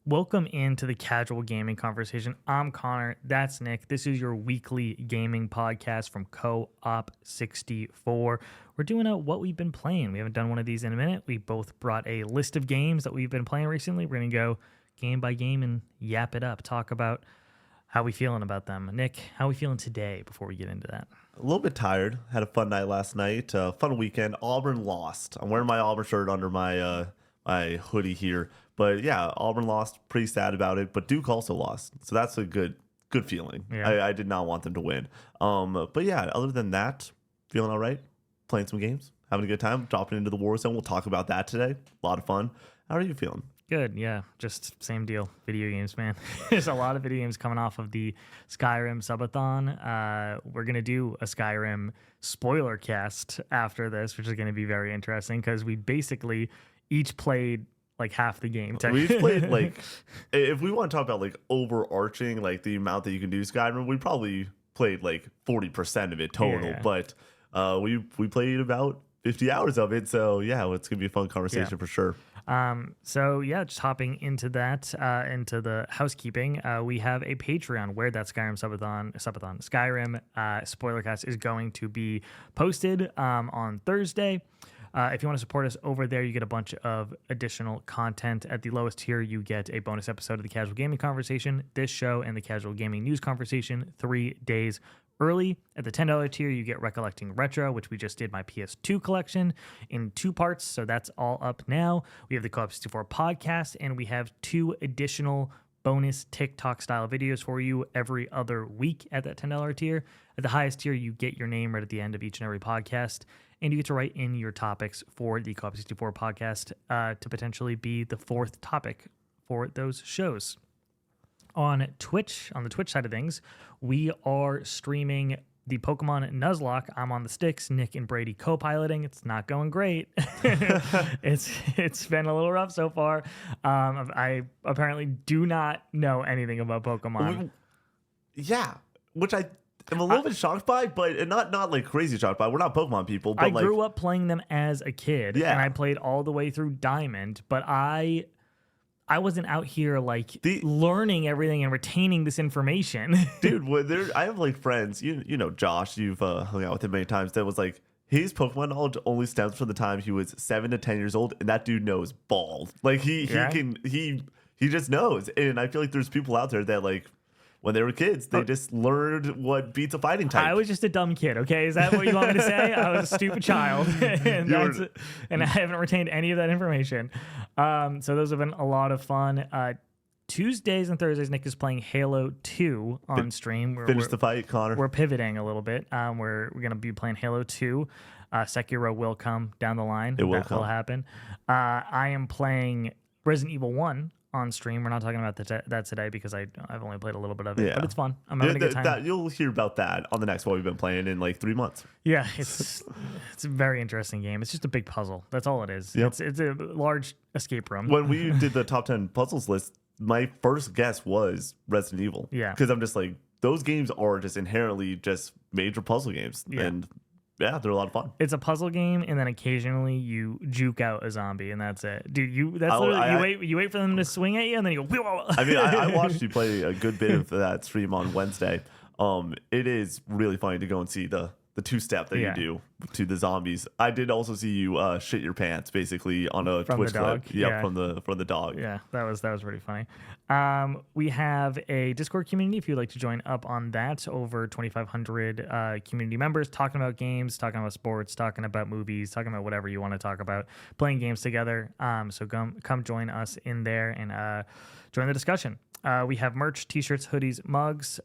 Welcome into the Casual Gaming Conversation. I'm Connor. That's Nick. This is your weekly gaming podcast from Co-op 64. We're doing what we've been playing. We haven't done one of these in a minute. We both brought a list of games that we've been playing recently. We're going to go game by game and yap it up, talk about how we feeling about them. Nick, how we feeling today before we get into that? A little bit tired. Had a fun night last night. Fun weekend. Auburn lost. I'm wearing my Auburn shirt under my my hoodie here. But yeah, Auburn lost. Pretty sad about it. But Duke also lost. So that's a good feeling. Yeah. I did not want them to win. But yeah, other than that, feeling all right. Playing some games. Having a good time. Dropping into the war zone. We'll talk about that today. A lot of fun. How are you feeling? Good, yeah. Just same deal. Video games, man. There's a lot of video games coming off of the Skyrim subathon. We're going to do a Skyrim spoiler cast after this, which is going to be very interesting because we basically each played like half the game. We've played like, if we want to talk about like overarching, like the amount that you can do Skyrim, we probably played like 40% of it total. Yeah. But we played about 50 hours of it. So yeah, it's going to be a fun conversation for sure. So yeah, just hopping into that, into the housekeeping, we have a Patreon where that Skyrim spoilercast is going to be posted, on Thursday. If you want to support us over there, you get a bunch of additional content. At the lowest tier, you get a bonus episode of the Casual Gaming Conversation, this show, and the Casual Gaming News Conversation 3 days early. At the $10 tier, you get Recollecting Retro, which we just did my PS2 collection in 2 parts, so that's all up now. We have the Co-op 64 podcast, and we have 2 additional bonus TikTok-style videos for you every other week at that $10 tier. At the highest tier, you get your name right at the end of each and every podcast, and you get to write in your topics for the Co-op 64 podcast to potentially be the 4th topic for those shows. On Twitch, on the Twitch side of things, we are streaming the Pokemon Nuzlocke. I'm on the sticks, Nick and Brady co-piloting. It's not going great. It's been a little rough so far. I apparently do not know anything about Pokemon. Yeah, which I am a little bit shocked by, but not like crazy shocked by. We're not Pokemon people, but I grew up playing them as a kid, Yeah. and I played all the way through Diamond, but I wasn't out here like learning everything and retaining this information. Dude, I have like friends, you know Josh, you've hung out with him many times, that was like, his Pokemon knowledge only stems from the time he was 7 to 10 years old, and that dude knows bald. Like he just knows. And I feel like there's people out there that like, when they were kids, they just learned what beats a fighting type. I was just a dumb kid, okay? Is that what you want me to say? I was a stupid child, and I haven't retained any of that information. So those have been a lot of fun. Tuesdays and Thursdays, Nick is playing Halo 2 on stream. Finish the fight, Connor. We're pivoting a little bit. We're going to be playing Halo 2. Sekiro will come down the line. It will will happen. I am playing Resident Evil 1 on stream. We're not talking about that today because I've only played a little bit of it, but it's fun. I'm having a good time. You'll hear about that on the next one we've been playing in like 3 months. Yeah, it's a very interesting game. It's just a big puzzle. That's all it is. Yep. It's a large escape room. When we did the top 10 puzzles list, my first guess was Resident Evil. Yeah. Because I'm just like, those games are just inherently just major puzzle games. Yeah. And yeah, they're a lot of fun. It's a puzzle game, and then occasionally you juke out a zombie, and that's it. Dude, you wait for them to swing at you, and then you go. I mean, I watched you play a good bit of that stream on Wednesday. It is really funny to go and see the 2-step that you do to the zombies. I did also see you shit your pants basically on a From Twitch the dog? clip. Yep, Yeah. from the dog. Yeah, that was pretty funny. We have a Discord community if you'd like to join up on that. Over 2,500 community members talking about games, talking about sports, talking about movies, talking about whatever you want to talk about, playing games together. So come join us in there and join the discussion. We have merch, t-shirts, hoodies, mugs.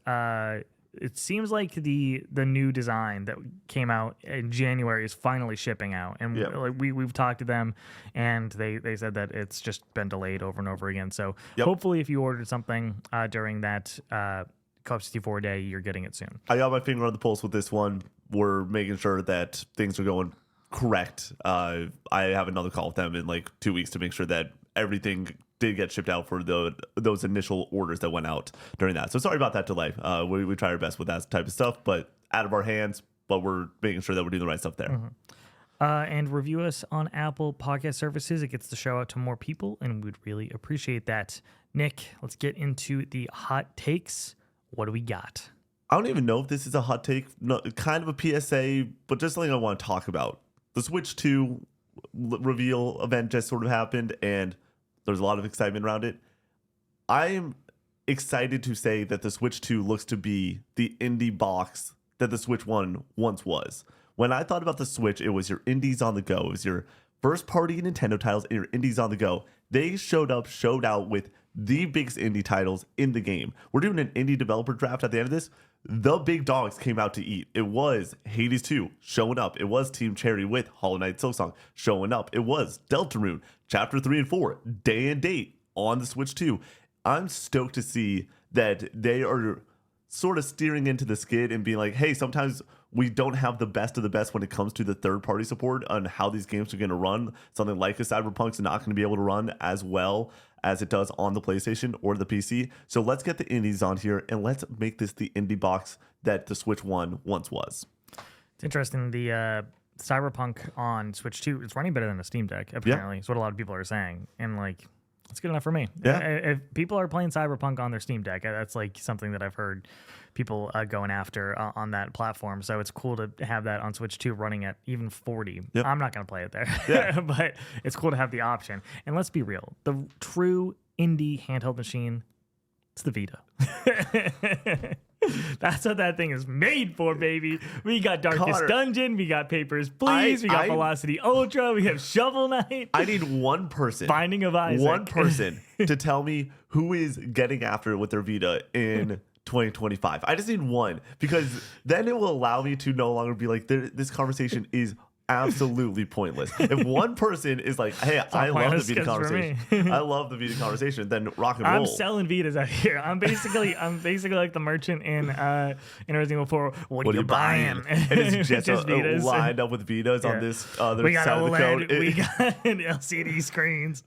It seems like the new design that came out in January is finally shipping out, and like we've talked to them, and they said that it's just been delayed over and over again. So hopefully, if you ordered something during that Co-op 64 day, you're getting it soon. I got my finger on the pulse with this one. We're making sure that things are going correct. I have another call with them in like 2 weeks to make sure that everything did get shipped out for those initial orders that went out during that. So sorry about that delay. We try our best with that type of stuff, but out of our hands, but we're making sure that we're doing the right stuff there. Mm-hmm. and review us on Apple Podcast services. It gets the show out to more people, and we'd really appreciate that. Nick, let's get into the hot takes. What do we got? I don't even know if this is a hot take, no, kind of a PSA, but just something I want to talk about. The Switch 2 reveal event just sort of happened, and there's a lot of excitement around it. I am excited to say that the Switch 2 looks to be the indie box that the Switch 1 once was. When I thought about the Switch, it was your indies on the go. It was your first-party Nintendo titles and your indies on the go. They showed out with the biggest indie titles in the game. We're doing an indie developer draft at the end of this. The big dogs came out to eat. It was Hades 2 showing up. It was Team Cherry with Hollow Knight Silksong showing up. It was Deltarune, Chapter 3 and 4, day and date on the Switch 2. I'm stoked to see that they are sort of steering into the skid and being like, hey, sometimes we don't have the best of the best when it comes to the third-party support on how these games are going to run. Something like a Cyberpunk's not going to be able to run as well as it does on the PlayStation or the PC. So let's get the indies on here, and let's make this the indie box that the Switch 1 once was. It's interesting. The Cyberpunk on Switch 2 is running better than the Steam Deck, apparently. It's what a lot of people are saying. And, like, it's good enough for me. Yeah. If people are playing Cyberpunk on their Steam Deck, that's like something that I've heard people going after on that platform. So it's cool to have that on Switch 2 running at even 40. Yep. I'm not going to play it there, Yeah. but it's cool to have the option. And let's be real. The true indie handheld machine, it's the Vita. That's what that thing is made for, baby. We got Darkest Connor, Dungeon, we got Papers, Please, we got Velocity Ultra, we have Shovel Knight. I need one person, Binding of Isaac. one person to tell me who is getting after it with their Vita in 2025. I just need one, because then it will allow me to no longer be like, this conversation is absolutely pointless. If one person is like, hey, I love the Vita conversation, I love the Vita conversation, then rock and roll. I'm selling Vitas out here. I'm basically like the merchant in Resident Evil 4. What are you buying? And it's just Vitas. lined up with Vitas on this other we got side OLED, of the code. we got LCD screens.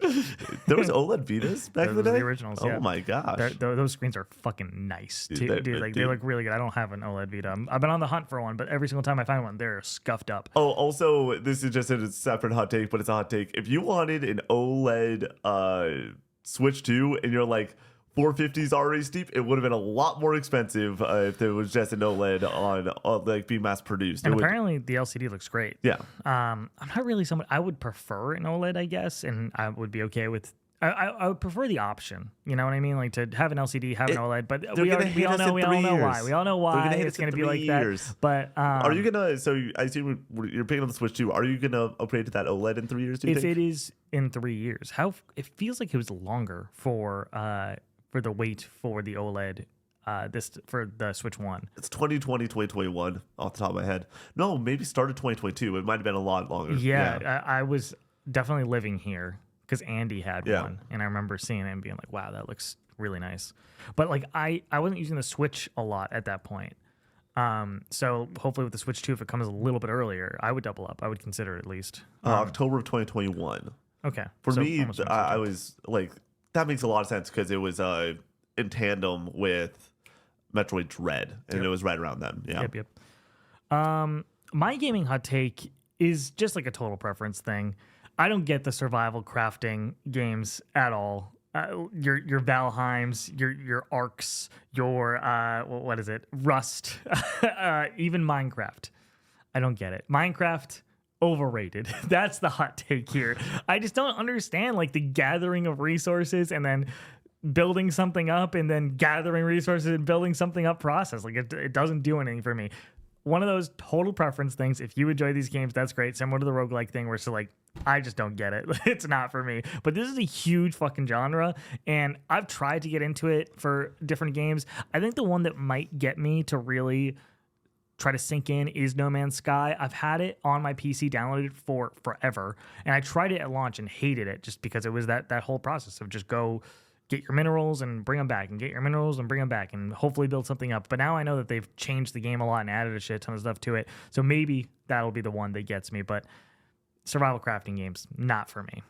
There was OLED Vitas back in the day? The originals, yeah. Oh my gosh. Those screens are fucking nice, too. Dude, They look really good. I don't have an OLED Vita. I've been on the hunt for one, but every single time I find one, they're scuffed up. Oh, also, this is just a separate hot take, but it's a hot take. If you wanted an OLED Switch 2 and you're like, 450 is already steep, it would have been a lot more expensive if there was just an OLED on like being mass produced. And apparently the LCD looks great. Yeah. I'm not really someone, I would prefer an OLED, I guess, and I would be okay with, I would prefer the option. You know what I mean? Like to have an LCD, have an OLED, but we all know why. We all know why it's going to be like that. But are you gonna? So I assume you're picking up the Switch 2. Are you gonna upgrade to that OLED in 3 years? If it is in 3 years, it feels like it was longer for the wait for the OLED. For the Switch 1. It's 2020, 2021 off the top of my head. No, maybe started 2022. It might have been a lot longer. Yeah. I was definitely living here because Andy had one, and I remember seeing it and being like, wow, that looks really nice. But like I wasn't using the Switch a lot at that point. So hopefully with the Switch 2, if it comes a little bit earlier, I would double up. I would consider it at least. October of 2021. Okay. For me, I was like, that makes a lot of sense because it was in tandem with Metroid Dread, and it was right around then. Yeah. Yep. My gaming hot take is just like a total preference thing. I don't get the survival crafting games at all. Your Valheims, your Arks, your what is it? Rust, even Minecraft. I don't get it. Minecraft, overrated. That's the hot take here. I just don't understand like the gathering of resources and then building something up and then gathering resources and building something up process. Like it doesn't do anything for me. One of those total preference things. If you enjoy these games, that's great. Similar to the roguelike thing where it's like, I just don't get it. It's not for me. But this is a huge fucking genre, and I've tried to get into it for different games. I think the one that might get me to really try to sink in is No Man's Sky. I've had it on my PC downloaded for forever, and I tried it at launch and hated it just because it was that whole process of just go get your minerals and bring them back and get your minerals and bring them back and hopefully build something up. But now I know that they've changed the game a lot and added a shit ton of stuff to it. So maybe that'll be the one that gets me. But survival crafting games, not for me.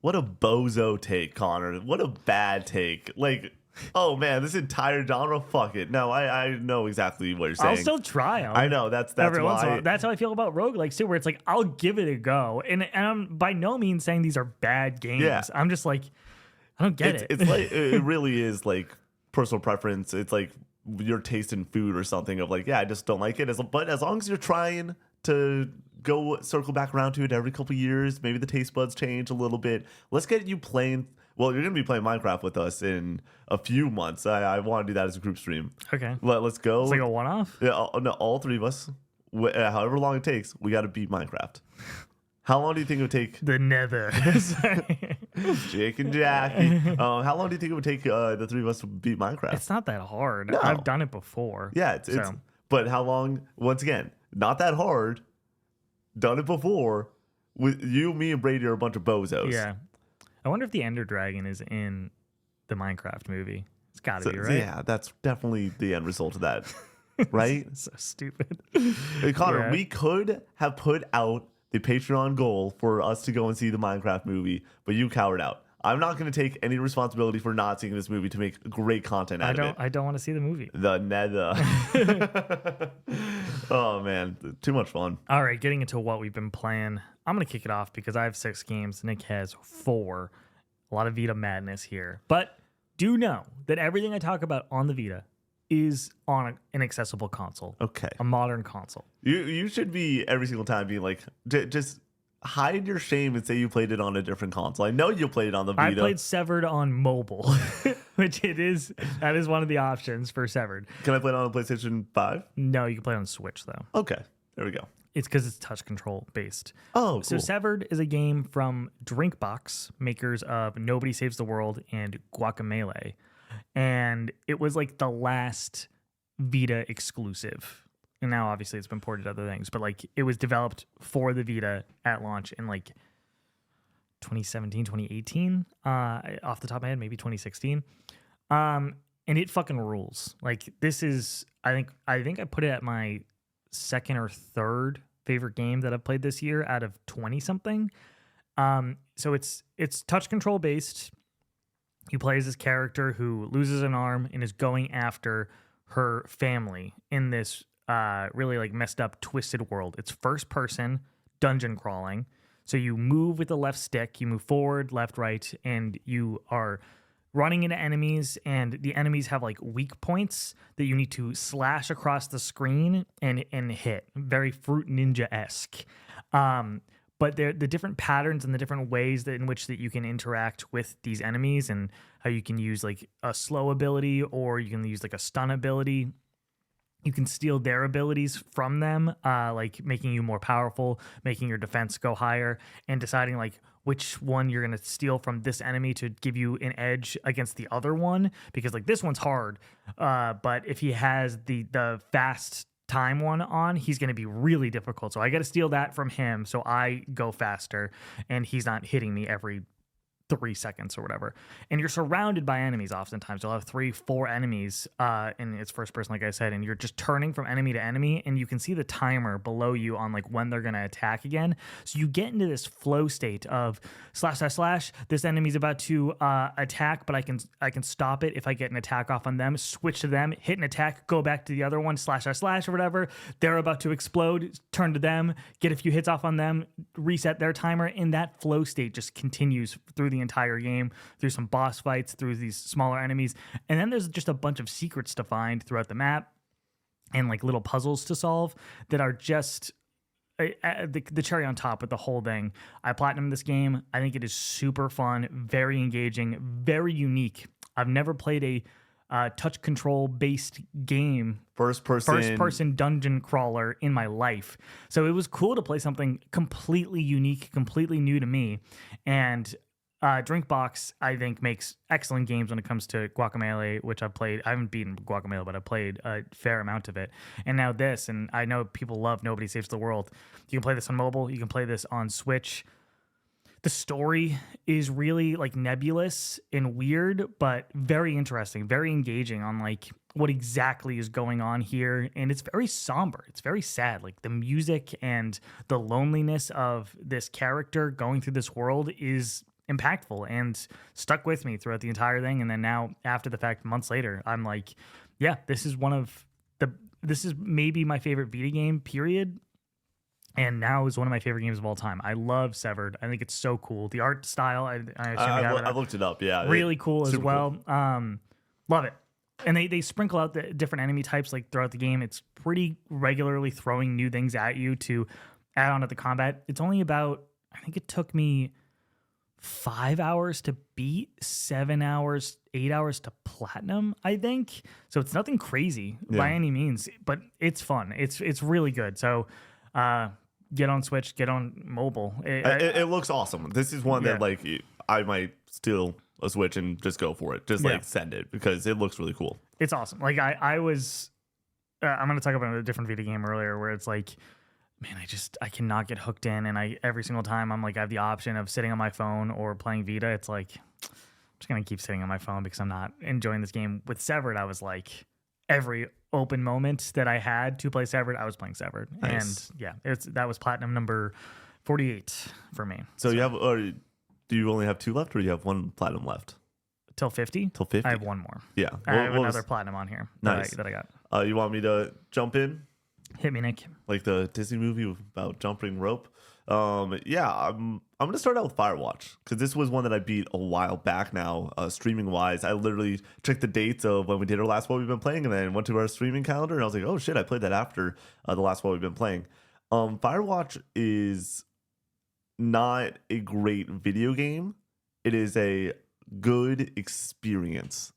What a bozo take, Connor. What a bad take. Like, Oh man, this entire genre, fuck it. No, I know exactly what you're saying. I'll still try them. I know that's Every once in a why. while. That's how I feel about roguelikes too, where it's like I'll give it a go, and I'm by no means saying these are bad games. Yeah. I'm just like, I don't get it. It's like it really is like personal preference. It's like your taste in food or something of like, yeah, I just don't like it. But as long as you're trying to go circle back around to it every couple years, maybe the taste buds change a little bit. Let's get you playing. Well, you're gonna be playing Minecraft with us in a few months. I want to do that as a group stream. Okay, Let's go. it's like a one-off. Yeah, no, all three of us. However long it takes, we got to beat Minecraft. How long do you think it would take? The Nether. Jake and Jackie. How long do you think it would take the three of us to beat Minecraft? It's not that hard. No. I've done it before. Yeah, it's but how long? Once again, not that hard. Done it before. With you, me, and Brady are a bunch of bozos. Yeah. I wonder if the Ender Dragon is in the Minecraft movie. It's got to be, right? Yeah, that's definitely the end result of that. Right? So stupid. Hey, Connor, Yeah. we could have put out the Patreon goal for us to go and see the Minecraft movie, but you cowered out. I'm not going to take any responsibility for not seeing this movie to make great content out of it. I don't want to see the movie. The Nether. Oh, man. Too much fun. All right, getting into what we've been playing. I'm going to kick it off because I have 6 games. Nick has 4. A lot of Vita madness here. But do know that everything I talk about on the Vita is on an accessible console. Okay. A modern console. You should be every single time being like, just hide your shame and say you played it on a different console. I know you played it on the Vita. I played Severed on mobile, which that is one of the options for Severed. Can I play it on a PlayStation 5? No, you can play it on Switch though. Okay. There we go. It's because it's touch control based. Oh, cool. So Severed is a game from Drinkbox, makers of Nobody Saves the World and Guacamelee. And it was like the last Vita exclusive. And now obviously it's been ported to other things, but like it was developed for the Vita at launch in like 2017, 2018, off the top of my head, maybe 2016. And it fucking rules. Like this is, I think I put it at my second or third favorite game that I've played this year out of 20 something. So it's touch control based. You play as this character who loses an arm and is going after her family in this really like messed up, twisted world. It's first person dungeon crawling. So you move with the left stick, you move forward, left, right, and you are running into enemies, and the enemies have like weak points that you need to slash across the screen and hit. Very Fruit Ninja-esque. But the different patterns and the different ways in which that you can interact with these enemies, and how you can use like a slow ability or you can use like a stun ability. You can steal their abilities from them, like making you more powerful, making your defense go higher, and deciding like which one you're going to steal from this enemy to give you an edge against the other one. Because like this one's hard, but if he has the fast time one on, he's going to be really difficult. So I got to steal that from him so I go faster and he's not hitting me every 3 seconds or whatever. And you're surrounded by enemies oftentimes. You'll have 3-4 enemies, and it's first person, like I said, and you're just turning from enemy to enemy, and you can see the timer below you on like when they're going to attack again. So you get into this flow state of slash slash slash, this enemy's about to attack, but I can stop it if I get an attack off on them, switch to them, hit an attack, go back to the other one, slash slash slash or whatever. They're about to explode, turn to them, get a few hits off on them, reset their timer, and that flow state just continues through the entire game, through some boss fights, through these smaller enemies. And then there's just a bunch of secrets to find throughout the map and like little puzzles to solve that are just the cherry on top with the whole thing. I platinumed this game. I think it is super fun, very engaging, very unique. I've never played a touch control based game, first person dungeon crawler in my life. So it was cool to play something completely unique, completely new to me. And Drinkbox, I think, makes excellent games when it comes to Guacamelee, which I've played. I haven't beaten Guacamelee, but I've played a fair amount of it. And now this, and I know people love Nobody Saves the World. You can play this on mobile. You can play this on Switch. The story is really like nebulous and weird, but very interesting, very engaging on like what exactly is going on here. And it's very somber. It's very sad. Like the music and the loneliness of this character going through this world is impactful and stuck with me throughout the entire thing. And then now, after the fact, months later, I'm like, yeah, this is maybe my favorite Vita game, period. And now is one of my favorite games of all time. I love Severed. I think it's so cool. The art style, I looked it up. Yeah, really cool as well. Cool. Love it. And they sprinkle out the different enemy types like throughout the game. It's pretty regularly throwing new things at you to add on to the combat. It's only about, I think it took me 5 hours to beat, 7 hours, 8 hours to platinum, I think. So it's nothing crazy by any means, but it's fun. It's really good. So get on Switch, get on mobile. It looks awesome. This is one that like I might steal a Switch and just go for it. Just like send it because it looks really cool. It's awesome. Like I was, I'm going to talk about a different video game earlier where it's like, man, I cannot get hooked in. And every single time I'm like, I have the option of sitting on my phone or playing Vita. It's like, I'm just going to keep sitting on my phone because I'm not enjoying this game. With Severed, I was like, every open moment that I had to play Severed, I was playing Severed. Nice. And yeah, that was platinum number 48 for me. So you have, do you only have 2 left or do you have 1 platinum left? Till 50? Till 50? I have 1 more. Yeah. I have another platinum on here nice. that I got. You want me to jump in? Hit me, Nick. Like the Disney movie about jumping rope. Yeah, I'm gonna start out with Firewatch because this was one that I beat a while back now, streaming wise. I literally checked the dates of when we did our last What We've Been Playing and then went to our streaming calendar and I was like, oh shit, I played that after the last What We've Been Playing. Firewatch is not a great video game. It is a good experience,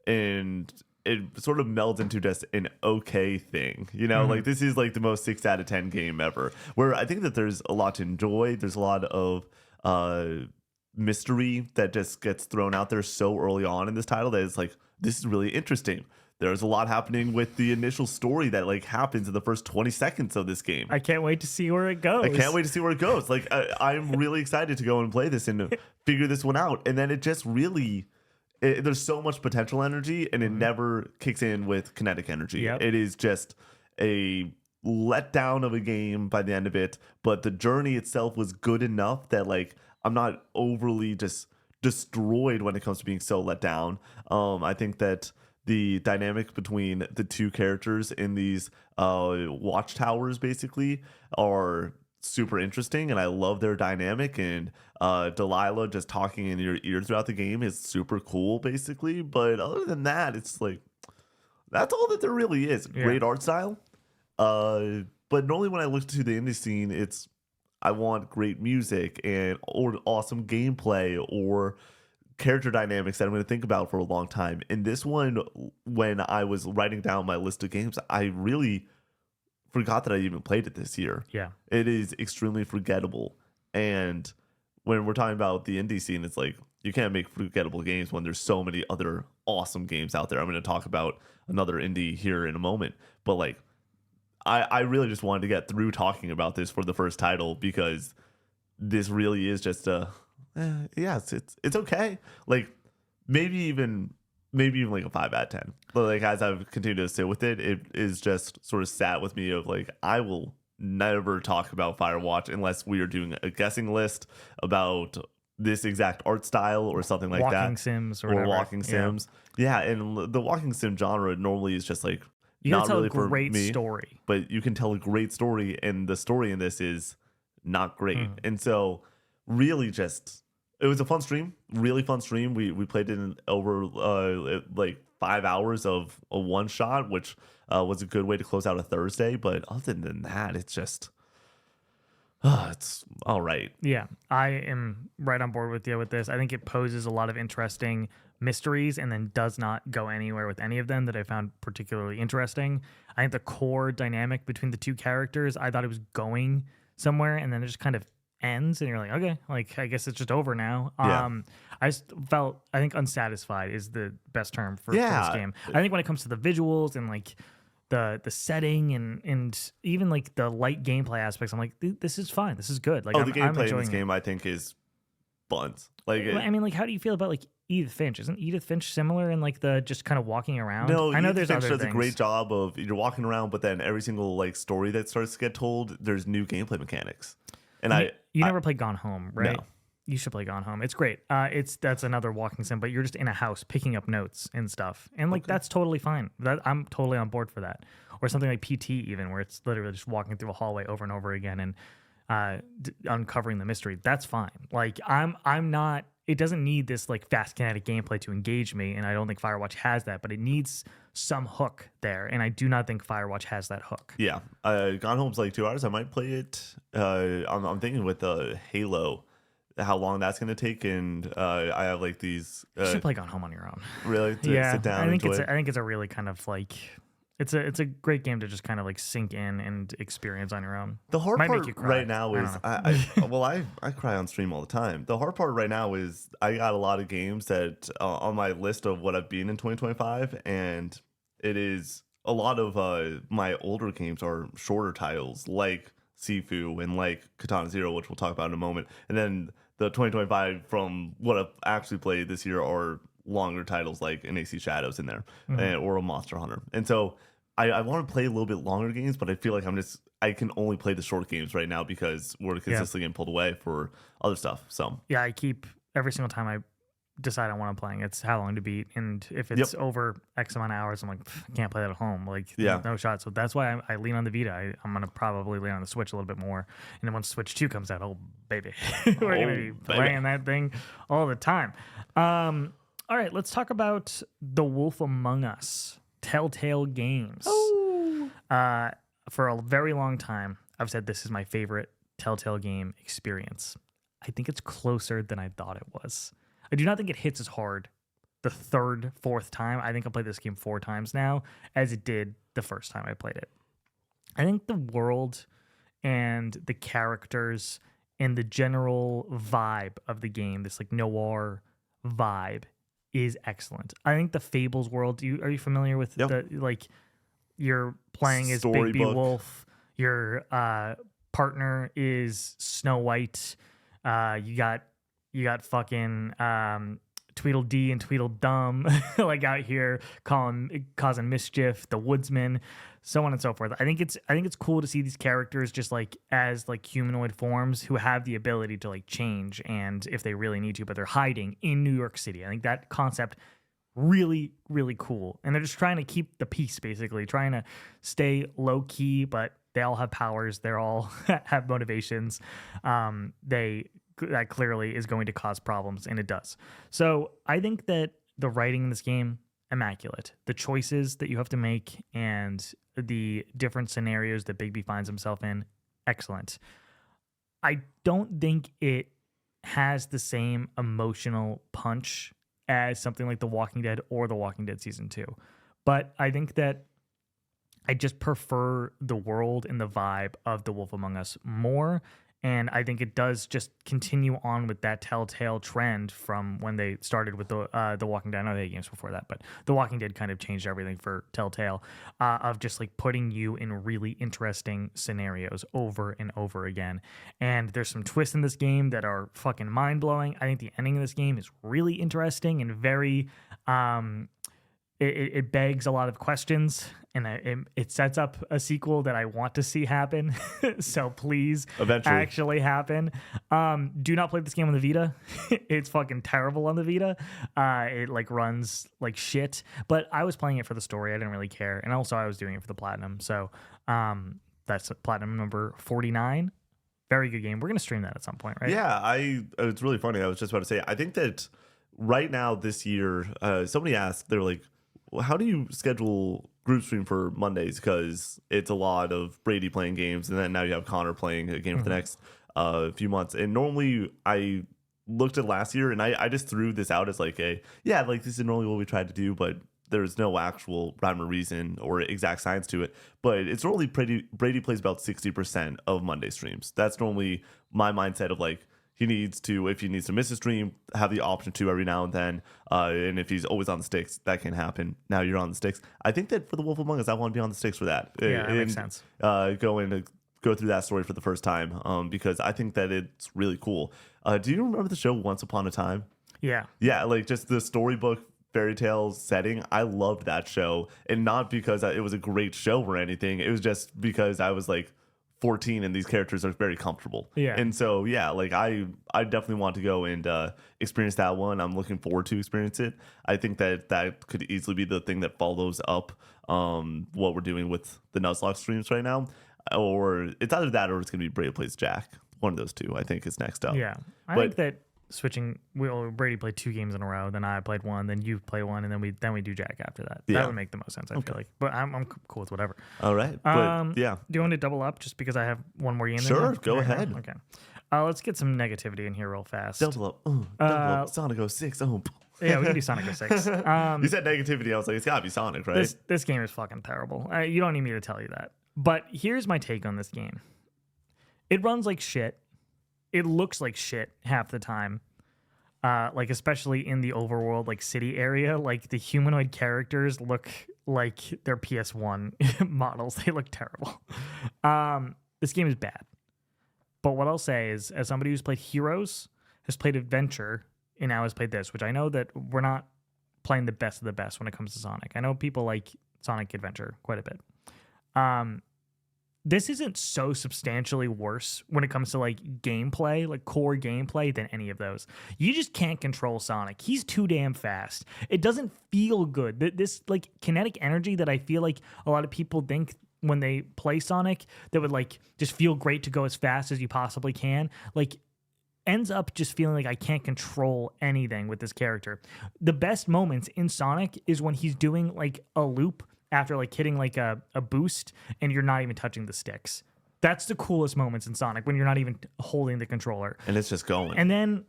and it sort of melds into just an okay thing, you know. Like this is like the most 6 out of 10 game ever, where I think that there's a lot to enjoy. There's a lot of mystery that just gets thrown out there so early on in this title that it's like, this is really interesting. There's a lot happening with the initial story that like happens in the first 20 seconds of this game. I can't wait to see where it goes. I can't wait to see where it goes. Like I'm really excited to go and play this and figure this one out. And then it just really, there's so much potential energy and it never kicks in with kinetic energy. Yep. It is just a letdown of a game by the end of it. But the journey itself was good enough that like I'm not overly just destroyed when it comes to being so let down. I think that the dynamic between the 2 characters in these watchtowers basically are super interesting, and I love their dynamic. And Delilah just talking in your ear throughout the game is super cool, basically. But other than that, it's like that's all that there really is. Great art style. But normally when I look to the indie scene, it's I want great music or awesome gameplay or character dynamics that I'm going to think about for a long time. And this one, when I was writing down my list of games, I really forgot that I even played it this year. Yeah. It is extremely forgettable. And when we're talking about the indie scene, it's like you can't make forgettable games when there's so many other awesome games out there. I'm going to talk about another indie here in a moment. But like, I really just wanted to get through talking about this for the first title because this really is just it's okay. Like maybe even like a 5 out of 10. But like as I've continued to sit with it, it is just sort of sat with me of like I will never talk about Firewatch unless we are doing a guessing list about this exact art style or something like walking sims or walking sims. Yeah, and the walking sim genre normally is just like you can not tell really a great for me, story, but you can tell a great story, and the story in this is not great. And really just it was a fun stream, really fun stream. We played it in over like 5 hours of a one shot, which was a good way to close out a Thursday. But other than that, it's just it's all right. Yeah, I am right on board with you with this. I think it poses a lot of interesting mysteries and then does not go anywhere with any of them that I found particularly interesting. I think the core dynamic between the 2 characters, I thought it was going somewhere and then it just kind of ends and you're like, okay, like I guess it's just over now. I just felt, I think unsatisfied is the best term for this game. I think when it comes to the visuals and like the setting and even like the light gameplay aspects, I'm like, this is fine, this is good. Like the gameplay in this game I think is buns. Like I mean, like how do you feel about like Edith Finch? Isn't Edith Finch similar in like the just kind of walking around? No, I know Edith there's Finch other does things. a great job of you're walking around, but then every single like story that starts to get told, there's new gameplay mechanics. And you never played Gone Home, right? You should play Gone Home. It's great. That's another walking sim, but you're just in a house picking up notes and stuff, and like that's totally fine. I'm totally on board for that. Or something like PT, even where it's literally just walking through a hallway over and over again and uncovering the mystery. That's fine. Like I'm not. It doesn't need this like fast kinetic gameplay to engage me, and I don't think Firewatch has that. But it needs some hook there, and I do not think Firewatch has that hook. Yeah, Gone Home's like 2 hours. I might play it. I'm thinking with Halo, how long that's gonna take, and I have like these. You should play Gone Home on your own. Really? Yeah, sit down. I think it's a really kind of like. It's a great game to just kind of like sink in and experience on your own. The hard part right now is I cry on stream all the time. The hard part right now is I got a lot of games that on my list of what I've been in 2025, and it is a lot of my older games are shorter titles like Sifu and like Katana Zero, which we'll talk about in a moment, and then the 2025 from what I've actually played this year are longer titles like an AC Shadows in there or a Monster Hunter, and so. I want to play a little bit longer games, but I feel like I can only play the short games right now because we're consistently getting pulled away for other stuff. So yeah, I keep every single time I decide on what I'm playing, it's how long to beat, and if it's over X amount of hours, I'm like, I can't play that at home, like no shot. So that's why I lean on the Vita. I'm gonna probably lean on the Switch a little bit more, and then once Switch 2 comes out, oh baby, we're gonna be playing that thing all the time. All right, let's talk about The Wolf Among Us. Telltale Games. For a very long time, I've said this is my favorite Telltale game experience. I think it's closer than I thought it was. I do not think it hits as hard the third, fourth time. I think I played this game 4 times now as it did the first time I played it. I think the world and the characters and the general vibe of the game, this like noir vibe, is excellent. I think the Fables world. Are you familiar with the like? You're playing as Bigby Wolf. Your partner is Snow White. You got fucking Tweedledee and Tweedledum like out here causing mischief. The Woodsman, so on and so forth. I think it's cool to see these characters just like as like humanoid forms who have the ability to like change and if they really need to, but they're hiding in New York City. I think that concept really, really cool. And they're just trying to keep the peace, basically trying to stay low key, but they all have powers. They're all have motivations. That clearly is going to cause problems, and it does. So I think that the writing in this game, immaculate. The choices that you have to make and the different scenarios that Bigby finds himself in, excellent. I don't think it has the same emotional punch as something like The Walking Dead or The Walking Dead Season 2. But I think that I just prefer the world and the vibe of The Wolf Among Us more. And I think it does just continue on with that Telltale trend from when they started with the Walking Dead. I know they had games before that, but The Walking Dead kind of changed everything for Telltale of just like putting you in really interesting scenarios over and over again. And there's some twists in this game that are fucking mind-blowing. I think the ending of this game is really interesting and very... It begs a lot of questions, and it sets up a sequel that I want to see happen. So please, eventually, actually happen. Do not play this game on the Vita. It's fucking terrible on the Vita. It like runs like shit. But I was playing it for the story. I didn't really care, and also I was doing it for the platinum. So that's platinum number 49. Very good game. We're gonna stream that at some point, right? Yeah, it's really funny. I was just about to say. I think that right now this year, somebody asked. They were like, well, how do you schedule group stream for Mondays? Because it's a lot of Brady playing games, and then now you have Connor playing a game for the next few months. And normally I looked at last year, and I just threw this out as like this is normally what we tried to do, but there's no actual rhyme or reason or exact science to it. But it's normally Brady plays about 60% of Monday streams. That's normally my mindset of like, if he needs to miss a stream, have the option to every now and then. And if he's always on the sticks, that can happen. Now you're on the sticks. I think that for The Wolf Among Us, I want to be on the sticks for that. Yeah, that makes sense. Go through that story for the first time because I think that it's really cool. Do you remember the show Once Upon a Time? Yeah. Yeah, like just the storybook fairy tale setting. I loved that show. And not because it was a great show or anything. It was just because I was like 14 and these characters are very comfortable. Yeah. And so, yeah, like I definitely want to go and experience that one. I'm looking forward to experience it. I think that could easily be the thing that follows up what we're doing with the Nuzlocke streams right now. Or it's either that or it's going to be Brady Plays Jack. One of those two, I think, is next up. Yeah. I think that switching, Brady played 2 games in a row, then I played 1, then you play 1, and then we do Jack after that. Yeah. That would make the most sense, I feel like. But I'm cool with whatever. All right. But yeah. Do you want to double up just because I have one more game? Sure. Go ahead. Okay. Let's get some negativity in here real fast. Double up. Double up. Sonic 06. Oh. Yeah, we can do Sonic 06. You said negativity. I was like, it's got to be Sonic, right? This game is fucking terrible. You don't need me to tell you that. But here's my take on this game. It runs like shit. It looks like shit half the time. Like especially in the overworld, like city area, like the humanoid characters look like they're PS1 models. They look terrible. This game is bad. But what I'll say is, as somebody who's played Heroes, has played Adventure, and now has played this, which I know that we're not playing the best of the best when it comes to Sonic. I know people like Sonic Adventure quite a bit. This isn't so substantially worse when it comes to like gameplay, like core gameplay, than any of those. You just can't control Sonic. He's too damn fast. It doesn't feel good. This like kinetic energy that I feel like a lot of people think when they play Sonic that would like just feel great to go as fast as you possibly can, like ends up just feeling like I can't control anything with this character. The best moments in Sonic is when he's doing like a loop after like hitting like a boost and you're not even touching the sticks. That's the coolest moments in Sonic, when you're not even holding the controller. And it's just going. And then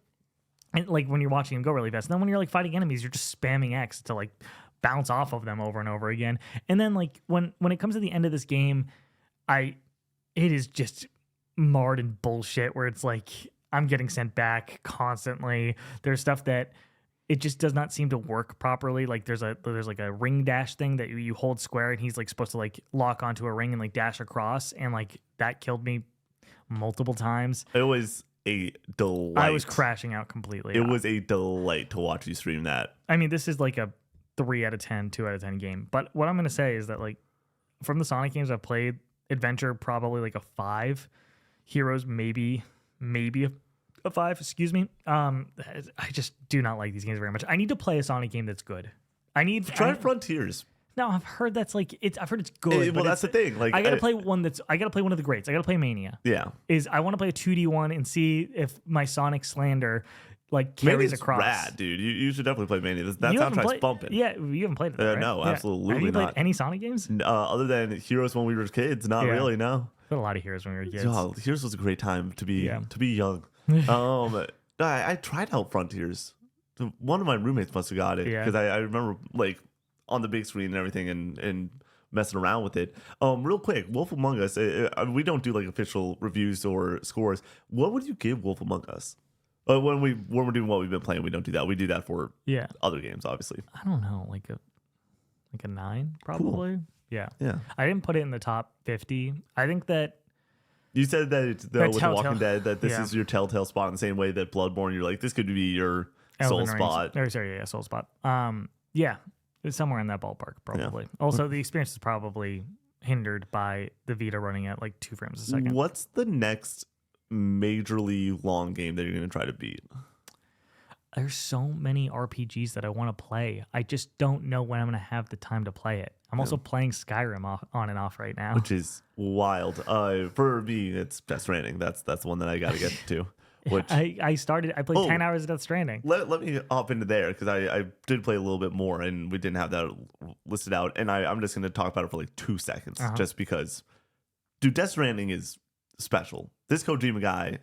like when you're watching him go really fast. And then when you're like fighting enemies, you're just spamming X to like bounce off of them over and over again. And then like when it comes to the end of this game, it is just marred in bullshit where it's like I'm getting sent back constantly. There's stuff that it just does not seem to work properly. Like there's like a ring dash thing that you hold square and he's like supposed to like lock onto a ring and like dash across, and like that killed me multiple times. It was a delight. I was crashing out completely. It was a delight to watch you stream that. I mean, this is like a 3 out of 10, 2 out of 10 game. But what I'm going to say is that like from the Sonic games I've played, Adventure probably like a 5, Heroes maybe a 5, excuse me. I just do not like these games very much. I need to play a Sonic game that's good. Try Frontiers. No, I've heard that's like I've heard it's good. Well, that's the thing. Like I gotta play one I gotta play one of the greats. I gotta play Mania. Yeah. I want to play a 2D one and see if my Sonic slander like carries Mania's across. Rad, dude. You should definitely play Mania. That soundtrack's bumping. Yeah, you haven't played it. Right? No, yeah. absolutely Have you not. played any Sonic games? Other than Heroes when we were kids, not really. No. Played a lot of Heroes when we were kids. Oh, Heroes was a great time to be young. I tried out Frontiers. One of my roommates must have got it because I remember like on the big screen and everything and messing around with it. Real quick, Wolf Among Us. We don't do like official reviews or scores. What would you give Wolf Among Us? When we're doing what we've been playing, we don't do that. We do that for other games, obviously. I don't know, like a 9 probably. Cool. Yeah. I didn't put it in the top 50. I think that. You said that with The Walking Dead, that this is your telltale spot in the same way that Bloodborne, you're like, this could be your soul spot. Soul spot. Yeah, it's somewhere in that ballpark, probably. Yeah. Also, the experience is probably hindered by the Vita running at like 2 frames a second. What's the next majorly long game that you're going to try to beat? There's so many RPGs that I want to play. I just don't know when I'm going to have the time to play it. I'm also playing Skyrim on and off right now, which is wild. For me, it's Death Stranding. That's the one that I got to get to. Which I played 10 hours of Death Stranding. Let me hop into there because I did play a little bit more and we didn't have that listed out. And I'm just going to talk about it for like 2 seconds just because, dude, Death Stranding is special. This Kojima guy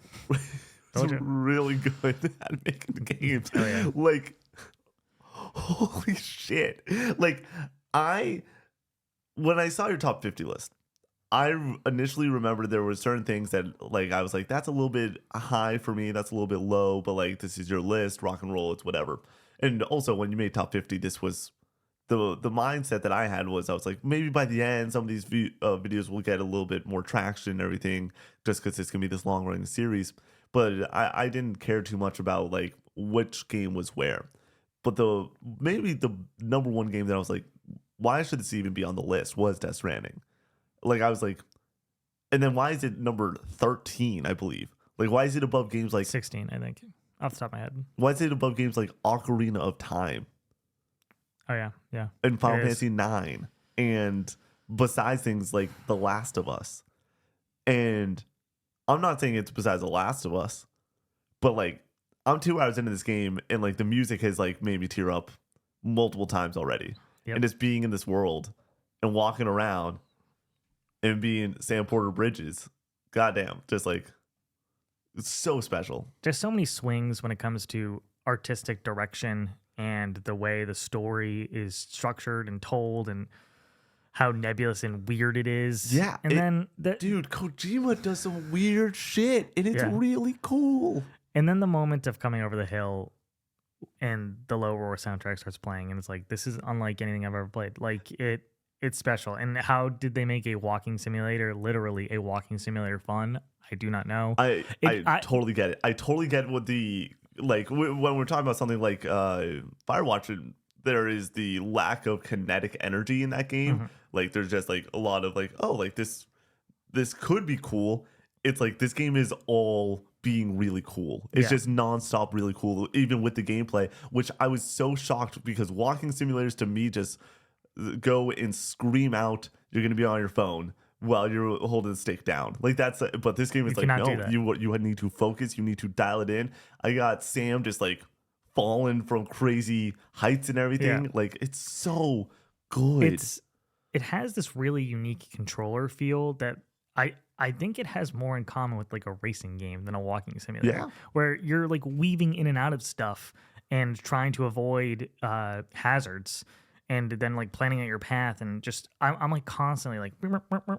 is really good at making games. Oh, yeah. Like, holy shit. Like, when I saw your top 50 list, I initially remembered there were certain things that like I was like, that's a little bit high for me, that's a little bit low, but like this is your list, rock and roll, it's whatever. And also when you made top 50, this was the mindset that I had was I was like, maybe by the end some of these videos will get a little bit more traction and everything just because it's gonna be this long running series. But I didn't care too much about like which game was where. But maybe the number one game that I was like, why should this even be on the list was Death Stranding. Like I was like, And then why is it number 13, I believe? Like, why is it above games like 16, I think, off the top of my head. Why is it above games like Ocarina of Time Oh, yeah. Yeah. and Final It is. Fantasy 9? And besides things like The Last of Us. And I'm not saying it's besides The Last of Us, but like I'm 2 hours into this game and like the music has like made me tear up multiple times already. Yep. And just being in this world and walking around and being Sam Porter Bridges, goddamn, just like it's so special. There's so many swings when it comes to artistic direction and the way the story is structured and told and how nebulous and weird it is. Yeah. And Dude, Kojima does some weird shit and it's Yeah. really cool. And then the moment of coming over the hill and the Low Roar soundtrack starts playing, and it's like, this is unlike anything I've ever played. Like it's special. And how did they make a walking simulator, literally a walking simulator, fun? I do not know. I totally get it. I totally get what the like when we're talking about something like Firewatch. There is the lack of kinetic energy in that game. Mm-hmm. Like there's just like a lot of like, oh, like this could be cool. It's like this game is all being really cool. It's just nonstop really cool, even with the gameplay, which I was so shocked because walking simulators to me just go and scream out, you're going to be on your phone while you're holding the stick down. Like that's, but this game is You like, cannot do no, that. you need to focus. You need to dial it in. I got Sam just like falling from crazy heights and everything. Yeah. Like it's so good. It has this really unique controller feel that I think it has more in common with like a racing game than a walking simulator, Yeah. where you're like weaving in and out of stuff and trying to avoid hazards, and then like planning out your path, and just I'm like constantly like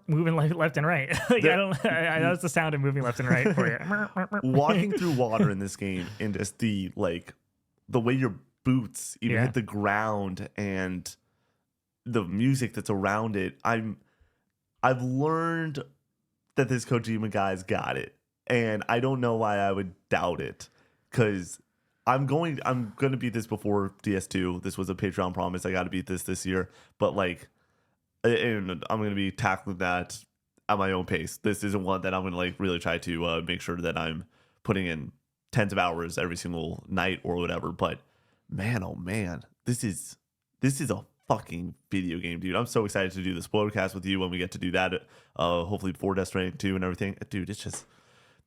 moving left and right. Like, I know it's the sound of moving left and right for you. Walking through water in this game and just the way your boots even hit the ground and the music that's around it. I've learned that this Kojima guy's got it, and I don't know why I would doubt it, because I'm going to beat this before DS2. This was a Patreon promise. I got to beat this year, but like, and I'm going to be tackling that at my own pace. This isn't one that I'm going to like really try to make sure that I'm putting in tens of hours every single night or whatever. But man, oh man, this is a fucking video game, dude. I'm so excited to do this podcast with you when we get to do that. Hopefully before Death Stranding 2 and everything. Dude, it's just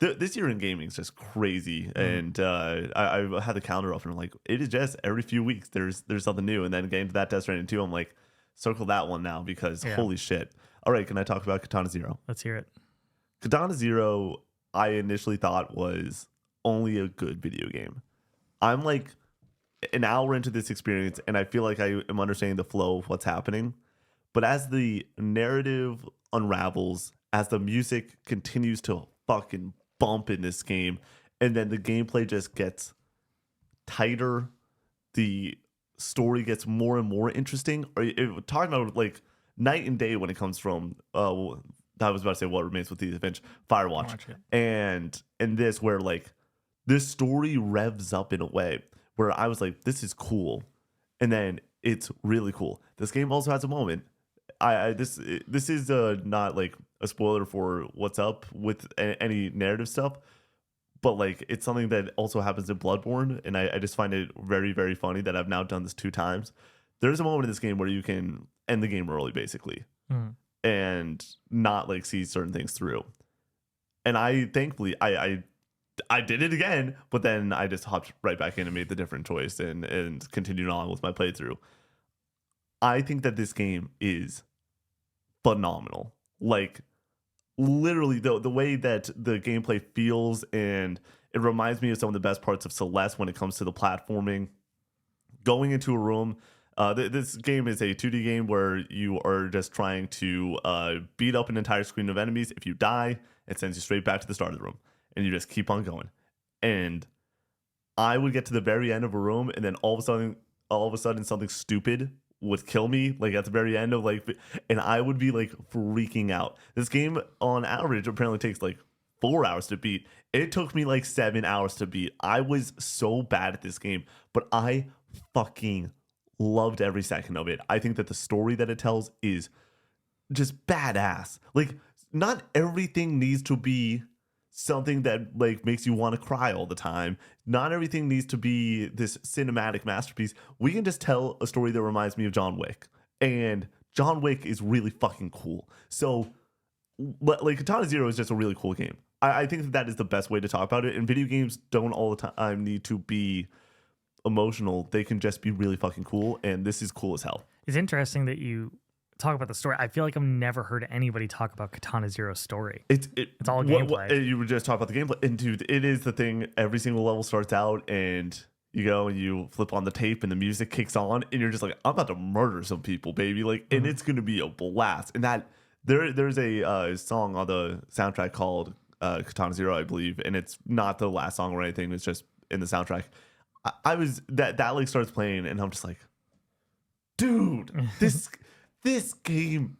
this year in gaming is just crazy. And I had the calendar up and I'm like, it is just every few weeks there's something new. And then getting to that Death Stranding 2, I'm like, circle that one now because holy shit. All right, can I talk about Katana Zero? Let's hear it. Katana Zero, I initially thought was only a good video game. I'm like an hour into this experience and I feel like I am understanding the flow of what's happening. But as the narrative unravels, as the music continues to fucking bump in this game, and then the gameplay just gets tighter, the story gets more and more interesting. Talking about like night and day when it comes from I was about to say What Remains with the Adventure, Firewatch. And this where like this story revs up in a way where I was like, this is cool. And then it's really cool. This game also has a moment. This is not like a spoiler for what's up with any narrative stuff, but like it's something that also happens in Bloodborne, and I just find it very, very funny that I've now done this 2 times. There's a moment in this game where you can end the game early, basically, and not like see certain things through. And I thankfully I did it again, but then I just hopped right back in and made the different choice and continued on with my playthrough. I think that this game is phenomenal. Like literally the way that the gameplay feels, and it reminds me of some of the best parts of Celeste when it comes to the platforming. Going into a room, this game is a 2D game where you are just trying to beat up an entire screen of enemies. If you die, it sends you straight back to the start of the room, and you just keep on going. And I would get to the very end of a room, and then all of a sudden something stupid would kill me, like at the very end of like, and I would be like freaking out. This game on average apparently takes like 4 hours to beat. It took me like 7 hours to beat. I was so bad at this game, but I fucking loved every second of it. I think that the story that it tells is just badass. Like not everything needs to be something that like makes you want to cry all the time. Not everything needs to be this cinematic masterpiece. We can just tell a story that reminds me of John Wick, and John Wick is really fucking cool. So like Katana Zero is just a really cool game. I think that is the best way to talk about it. And video games don't all the time need to be emotional. They can just be really fucking cool, and this is cool as hell. It's interesting that you talk about the story. I feel like I've never heard anybody talk about Katana Zero's story. It's all gameplay. You were just talking about the gameplay, and dude, it is the thing. Every single level starts out, and you go and you flip on the tape, and the music kicks on, and you're just like, I'm about to murder some people, baby. Like, and it's gonna be a blast. And that there's a song on the soundtrack called Katana Zero, I believe, and it's not the last song or anything. It's just in the soundtrack. I was that like starts playing, and I'm just like, dude, this game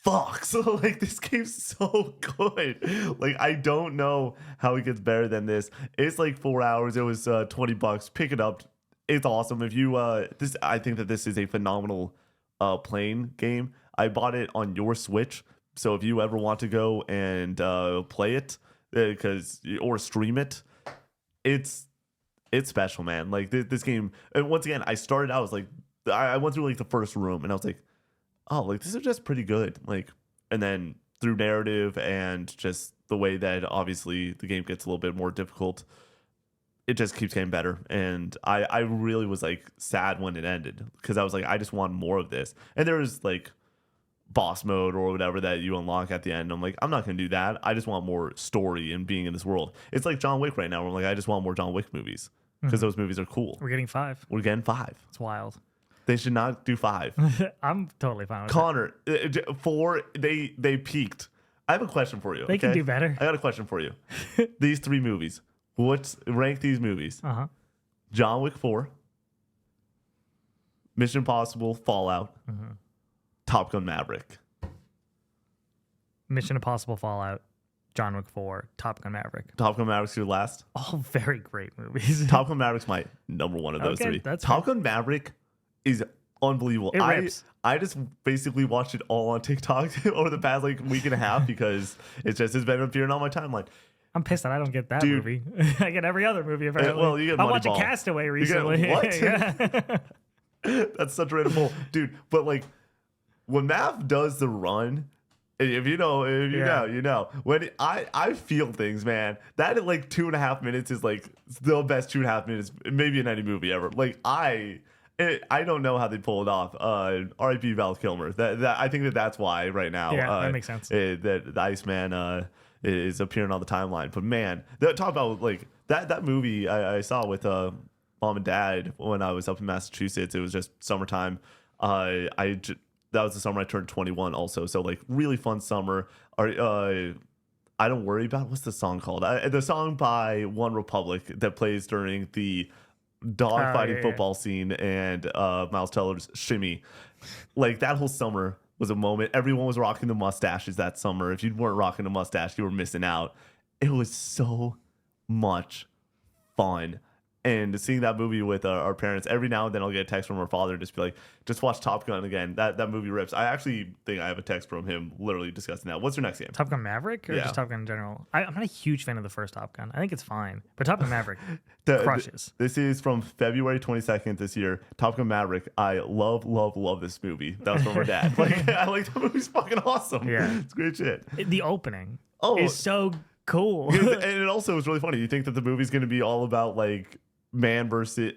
fucks. Like, this game's so good. Like, I don't know how it gets better than this. It's like 4 hours. It was $20. Pick it up. It's awesome. If you I think that this is a phenomenal playing game. I bought it on your Switch, so if you ever want to go and play it or stream it, it's special, man. Like, this game, and once again, I started out, I was like, I went through like the first room, and I was like, oh, like, this is just pretty good. Like, and then through narrative and just the way that obviously the game gets a little bit more difficult, it just keeps getting better. And I really was like sad when it ended, because I was like, I just want more of this. And there was like boss mode or whatever that you unlock at the end. I'm like, I'm not gonna do that. I just want more story and being in this world. It's like John Wick right now, where I'm like, I just want more John Wick movies, because those movies are cool. We're getting 5. We're getting 5. It's wild. They should not do 5. I'm totally fine with Connor, 4, they peaked. I have a question for you. They can do better. I got a question for you. These 3 movies. Rank these movies? John Wick 4, Mission Impossible, Fallout, Top Gun Maverick. Mission Impossible, Fallout, John Wick 4, Top Gun Maverick. Top Gun Maverick's your last? All very great movies. Top Gun Maverick's my number 1 of those 3. Top Gun Maverick is unbelievable. It rips. I just basically watched it all on TikTok over the past like week and a half, because it's been appearing on my timeline. I'm pissed that I don't get that movie. I get every other movie apparently. Well, you get I'm watching Castaway recently. What? That's such a random pull, dude. But like, when Mav does the run, if you know, you know. When I feel things, man. That like 2.5 minutes is like the best 2.5 minutes, maybe in any movie ever. Like, I don't know how they pull it off. R.I.P. Val Kilmer. That I think that's why right now. Yeah, that makes sense. That the Iceman is appearing on the timeline. But man, talk about like that movie I saw with mom and dad when I was up in Massachusetts. It was just summertime. That was the summer I turned 21 also. So like really fun summer. I Don't Worry About, what's the song called? The song by One Republic that plays during the dogfighting football scene and Miles Teller's Shimmy. Like, that whole summer was a moment. Everyone was rocking the mustaches that summer. If you weren't rocking a mustache, you were missing out. It was so much fun. And seeing that movie with our parents, every now and then I'll get a text from our father, just be like, just watch Top Gun again. That movie rips. I actually think I have a text from him literally discussing that. What's your next game? Top Gun Maverick or just Top Gun in general? I'm not a huge fan of the first Top Gun. I think it's fine. But Top Gun Maverick crushes. This is from February 22nd this year. Top Gun Maverick. I love this movie. That was from our dad. Like, I like the movie's fucking awesome. Yeah. It's great shit. The opening is so cool. And it also was really funny. You think that the movie's going to be all about like man versus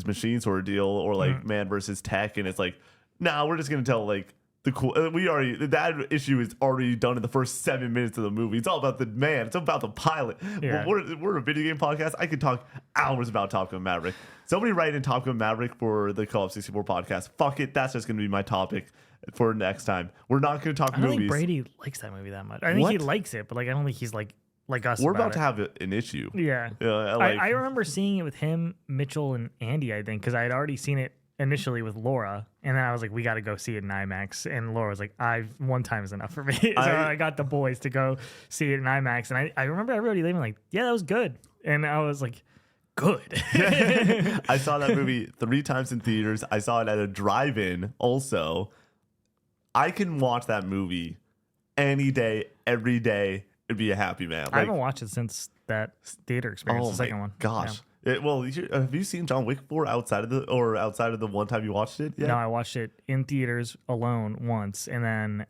machine sort of deal, or like man versus tech, and it's like, nah, we're just gonna tell like the cool. That issue is already done in the first 7 minutes of the movie. It's all about the man. It's about the pilot. Yeah. We're a video game podcast. I could talk hours about Top Gun Maverick. Somebody write in Top Gun Maverick for the Call of 64 podcast. Fuck it, that's just gonna be my topic for next time. We're not gonna talk movies. I don't think Brady likes that movie that much. I think he likes it, but like I don't think he's like us. We're about to have an issue. Yeah. I remember seeing it with him, Mitchell, and Andy, I think, because I had already seen it initially with Laura, and then I was like, we got to go see it in IMAX, and Laura was like, one time is enough for me. So I got the boys to go see it in IMAX, and I remember everybody leaving like, yeah, that was good, and I was like, good. I saw that movie 3 times in theaters. I saw it at a drive-in also. I can watch that movie any day, every day. It'd be a happy man. I haven't watched it since that theater experience, the second one. Gosh. Have you seen John Wick 4 outside of the one time you watched it? Yeah. No, I watched it in theaters alone once, and then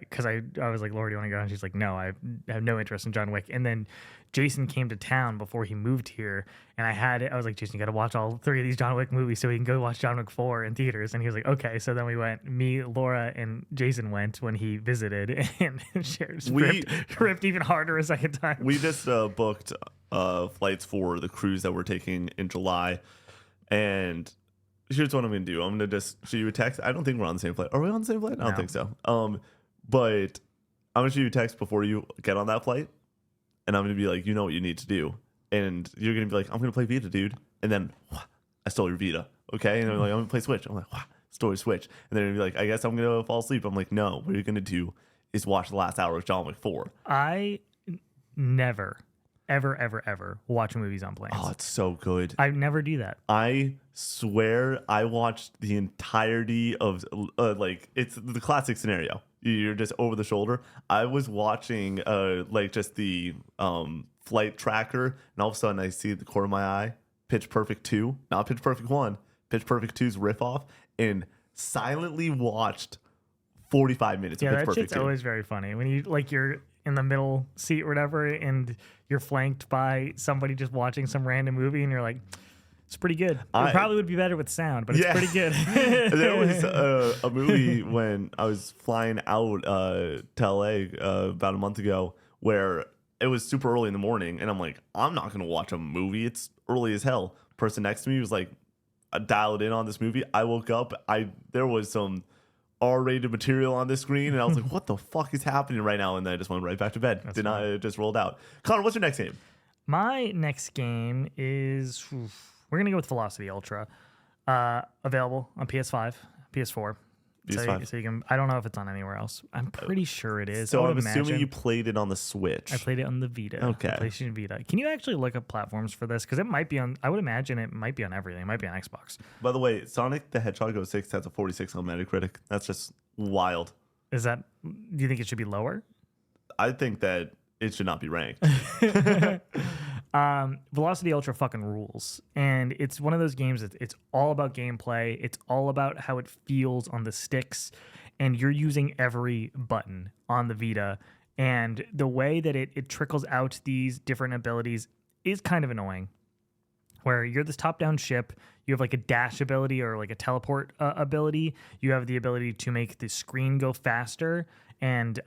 because I was like, Laura, do you want to go? And she's like, no, I have no interest in John Wick. And then Jason came to town before he moved here, and I was like, Jason, you got to watch all 3 of these John Wick movies so we can go watch John Wick 4 in theaters. And he was like, okay. So then we went. Me, Laura, and Jason went when he visited, and ripped even harder a second time. We just booked flights for the cruise that we're taking in July, and here's what I'm gonna do. I'm gonna just shoot you a text. I don't think we're on the same flight. Are we on the same flight? I don't think so. But I'm gonna shoot you a text before you get on that flight, and I'm gonna be like, you know what you need to do, and you're gonna be like, I'm gonna play Vita, dude, and then I stole your Vita, okay, and I'm like, I'm gonna play Switch. I'm like, stole your Switch, and then you're gonna be like, I guess I'm gonna fall asleep. I'm like, no, what you're gonna do is watch the last hour of John Wick 4. I never ever watch movies on planes. Oh, it's so good. I never do that. I swear I watched the entirety of it's the classic scenario. You're just over the shoulder. I was watching just the flight tracker, and all of a sudden I see the corner of my eye, Pitch Perfect 2, not Pitch Perfect 1, Pitch Perfect 2's riff-off, and silently watched 45 minutes of Pitch Perfect 2. Yeah, that shit's always very funny. When you're in the middle seat or whatever, and you're flanked by somebody just watching some random movie, and you're like, it's pretty good. It probably would be better with sound, but it's pretty good. There was a movie when I was flying out to LA about a month ago where it was super early in the morning, and I'm like, I'm not going to watch a movie. It's early as hell. Person next to me was like, dialed in on this movie. I woke up. There was some R-rated material on this screen, and I was like, what the fuck is happening right now? And then I just went right back to bed. It just rolled out. Connor, what's your next game? My next game is we're gonna go with Velocity Ultra, available on PS5, PS4. So you can. I don't know if it's on anywhere else. I'm pretty sure it is. So I'm assuming you played it on the Switch. I played it on the Vita. Okay. The PlayStation Vita. Can you actually look up platforms for this? Because it might be on. I would imagine it might be on everything. It might be on Xbox. By the way, Sonic the Hedgehog 06 has a 46 on Metacritic. That's just wild. Do you think it should be lower? I think that it should not be ranked. Velocity Ultra fucking rules, and it's one of those games that it's all about gameplay. It's all about how it feels on the sticks, and you're using every button on the Vita, and the way that it trickles out these different abilities is kind of annoying, where you're this top-down ship. You have like a dash ability or like a teleport ability. You have the ability to make the screen go faster, and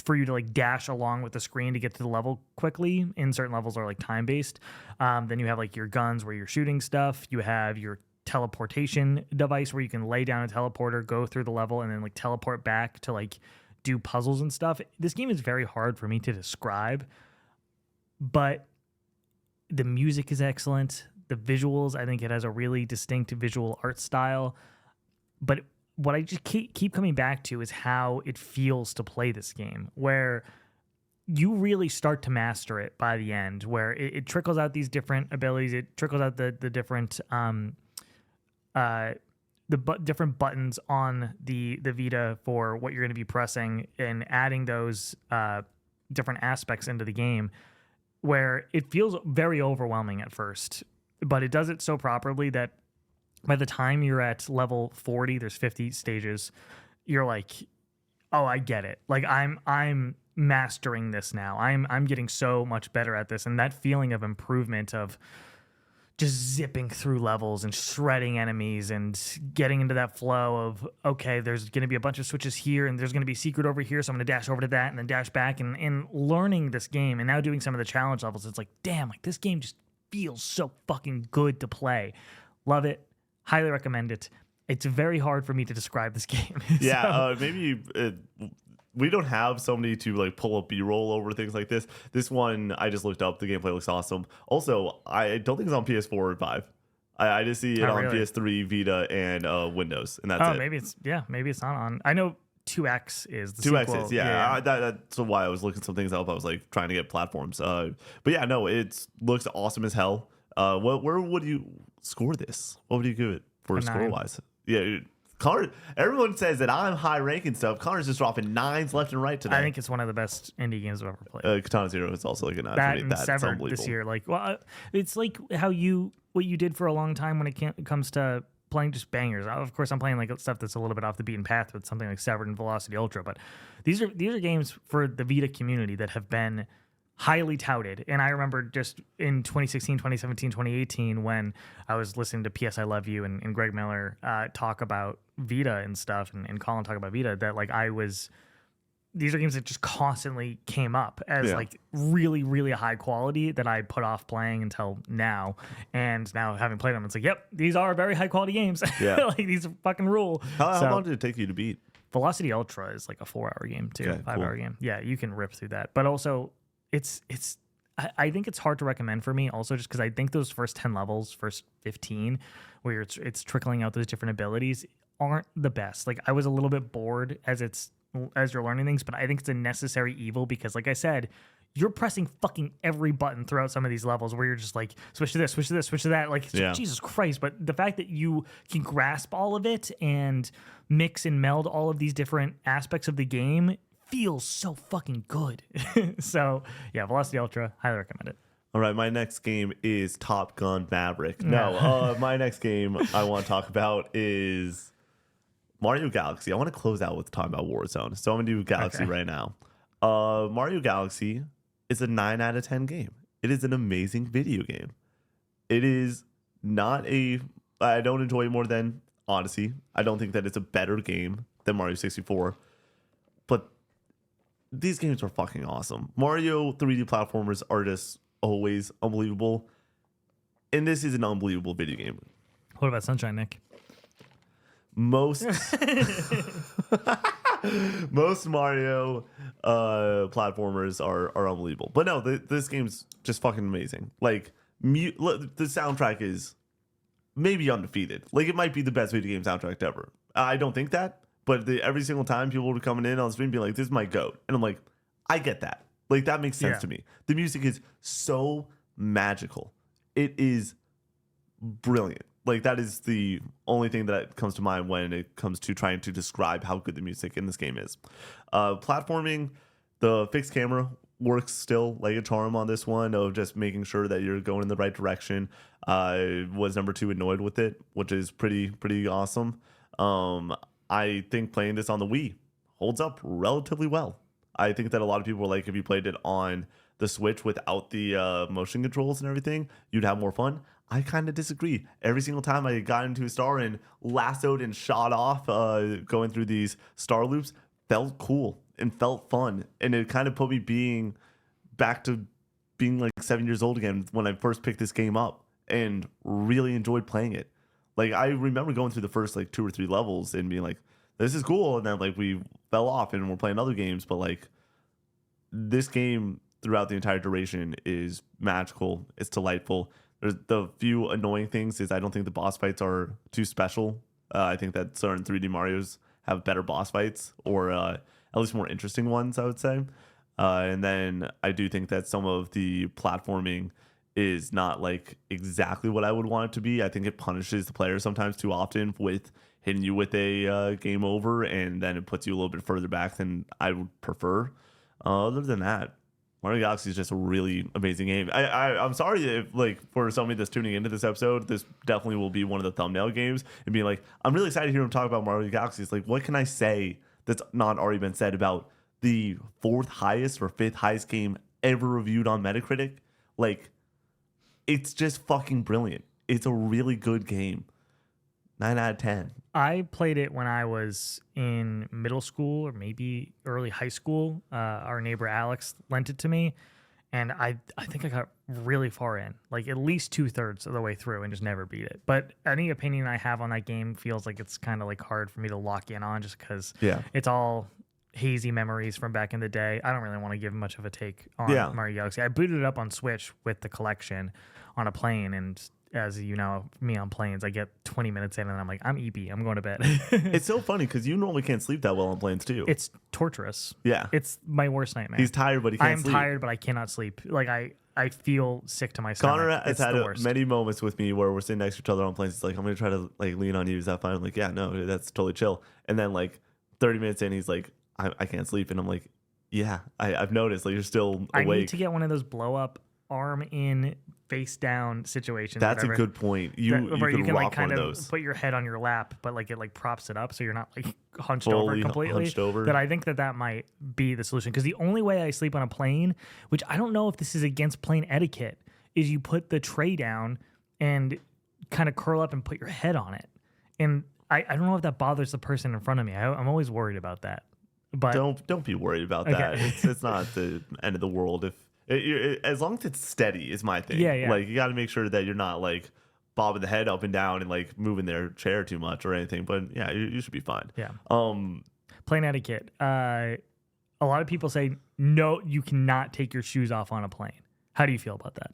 for you to like dash along with the screen to get to the level quickly. In certain levels are like time based. Then you have like your guns where you're shooting stuff. You have your teleportation device where you can lay down a teleporter, go through the level, and then like teleport back to like do puzzles and stuff. This game is very hard for me to describe, but the music is excellent. The visuals, I think it has a really distinct visual art style, but what I just keep coming back to is how it feels to play this game, where you really start to master it by the end, where it trickles out these different abilities. It trickles out the different different buttons on the Vita for what you're going to be pressing, and adding those different aspects into the game, where it feels very overwhelming at first, but it does it so properly that by the time you're at level 40, there's 50 stages, you're like, oh, I get it. Like I'm mastering this now. I'm getting so much better at this. And that feeling of improvement of just zipping through levels and shredding enemies and getting into that flow of, okay, there's going to be a bunch of switches here and there's going to be a secret over here, so I'm going to dash over to that and then dash back, and learning this game and now doing some of the challenge levels. It's like, damn, like this game just feels so fucking good to play. Love it. Highly recommend it. It's very hard for me to describe this game. Yeah, maybe we don't have somebody to like pull up B-roll over things like this. This one, I just looked up. The gameplay looks awesome. Also, I don't think it's on PS4 or 5. I just see it on really? PS3, Vita, and Windows, and that's it. Maybe it's not on. I know 2X is the 2X sequel. is, yeah. That's why I was looking some things up. I was like trying to get platforms. But yeah, no, it looks awesome as hell. Where would you score this? What would you give it for score wise? Yeah, Connor, everyone says that I'm high ranking stuff. Connor's just dropping 9s left and right today. I think it's one of the best indie games I've ever played. Katana Zero is also like a 9 That for me. and That's Severed unbelievable. this year. Like, well, it's like what you did for a long time when it comes to playing just bangers. Of course, I'm playing like stuff that's a little bit off the beaten path with something like Severed and Velocity Ultra, but these are games for the Vita community that have been highly touted. And I remember just in 2016, 2017, 2018, when I was listening to PS I Love You and Greg Miller talk about Vita and stuff, and Colin talk about Vita, that like these are games that just constantly came up as like really, really high quality that I put off playing until now. And now having played them, it's like, yep, these are very high quality games. Yeah. Like these fucking rule. How long did it take you to beat? Velocity Ultra is like a 4-hour game too, Okay, 5-hour game. Yeah, you can rip through that. But also I think it's hard to recommend for me also just because I think those first 10 levels, first 15, where it's trickling out those different abilities aren't the best. Like I was a little bit bored as you're learning things, but I think it's a necessary evil because like I said, you're pressing fucking every button throughout some of these levels where you're just like, switch to this, switch to this, switch to that. Like, Jesus Christ. But the fact that you can grasp all of it and mix and meld all of these different aspects of the game feels so fucking good. So yeah, Velocity Ultra, highly recommend it. All right, my next game is Top Gun Maverick. No, my next game I want to talk about is Mario Galaxy. I want to close out with talking about Warzone. So I'm going to do Galaxy right now. Mario Galaxy is a 9 out of 10 game. It is an amazing video game. It is not I don't enjoy it more than Odyssey. I don't think that it's a better game than Mario 64. But these games are fucking awesome. Mario 3D platformers are just always unbelievable. And this is an unbelievable video game. What about Sunshine, Nick? Most Mario platformers are unbelievable. But no, this game's just fucking amazing. Like, the soundtrack is maybe undefeated. Like, it might be the best video game soundtrack ever. I don't think that. But every single time people were coming in on the stream being like, this is my GOAT. And I'm like, I get that. Like, that makes sense to me. The music is so magical. It is brilliant. Like, that is the only thing that comes to mind when it comes to trying to describe how good the music in this game is. Platforming, the fixed camera works still like a charm on this one of just making sure that you're going in the right direction. I was number 2 annoyed with it, which is pretty awesome. I think playing this on the Wii holds up relatively well. I think that a lot of people were like, if you played it on the Switch without the motion controls and everything, you'd have more fun. I kind of disagree. Every single time I got into a star and lassoed and shot off going through these star loops felt cool and felt fun. And it kind of put me back to being like 7 years old again when I first picked this game up and really enjoyed playing it. Like, I remember going through the first like 2 or 3 levels and being like, this is cool. And then like we fell off and we're playing other games. But like, this game throughout the entire duration is magical. It's delightful. There's the few annoying things is I don't think the boss fights are too special. I think that certain 3D Marios have better boss fights or at least more interesting ones, I would say. And then I do think that some of the platforming is not like exactly what I would want it to be. I think it punishes the player sometimes too often with hitting you with a game over, and then it puts you a little bit further back than I would prefer. Other than that, Mario Galaxy is just a really amazing game. I'm sorry if, like, for somebody that's tuning into this episode, this definitely will be one of the thumbnail games and being like, I'm really excited to hear him talk about Mario Galaxy. It's like, what can I say that's not already been said about the 4th highest or 5th highest game ever reviewed on Metacritic? Like, it's just fucking brilliant. It's a really good game. 9 out of 10. I played it when I was in middle school or maybe early high school. Our neighbor Alex lent it to me, and I think I got really far in, like at least 2/3 of the way through, and just never beat it. But any opinion I have on that game feels like it's kind of like hard for me to lock in on, just because it's all hazy memories from back in the day. I don't really want to give much of a take on Mario Galaxy. I booted it up on Switch with the collection on a plane, and as you know, me on planes, I get 20 minutes in and I'm like, I'm EB, I'm going to bed. It's so funny because you normally can't sleep that well on planes too. It's torturous. Yeah. It's my worst nightmare. He's tired, but he can't sleep. I'm tired, but I cannot sleep. Like I I feel sick to my stomach. Connor has had worst. many moments with me where we're sitting next to each other on planes. It's like, I'm going to try to like lean on you. Is that fine? I'm like, yeah, no, that's totally chill. And then like 30 minutes in, he's like, I can't sleep. And I'm like, yeah, I've noticed. Like, you're still awake. I need to get one of those blow up arm in face down situations. That's a good point. You can like kind of of put your head on your lap, but like it like props it up so you're not like hunched fully over completely. Hunched over. That I think that might be the solution, because the only way I sleep on a plane, which I don't know if this is against plane etiquette, is you put the tray down and kind of curl up and put your head on it. And I don't know if that bothers the person in front of me. I'm always worried about that. But don't be worried about that. It's not the end of the world if. As long as it's steady is my thing. Yeah. Like, you got to make sure that you're not like bobbing the head up and down and like moving their chair too much or anything. But yeah, you should be fine. Yeah. Plane etiquette. A lot of people say no, you cannot take your shoes off on a plane. How do you feel about that?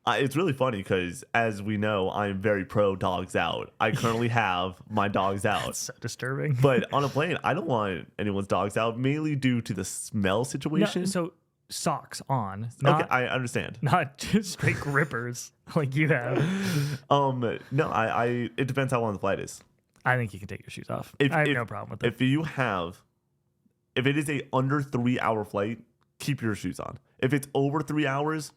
It's really funny because, as we know, I'm very pro dogs out. I currently have my dogs out. That's so disturbing. But on a plane, I don't want anyone's dogs out, mainly due to the smell situation. No, so socks on. Okay, I understand. Not just straight grippers like you have. No, it depends how long the flight is. I think you can take your shoes off. I have no problem with it. If it is a under 3 hour flight, keep your shoes on. If it's over 3 hours,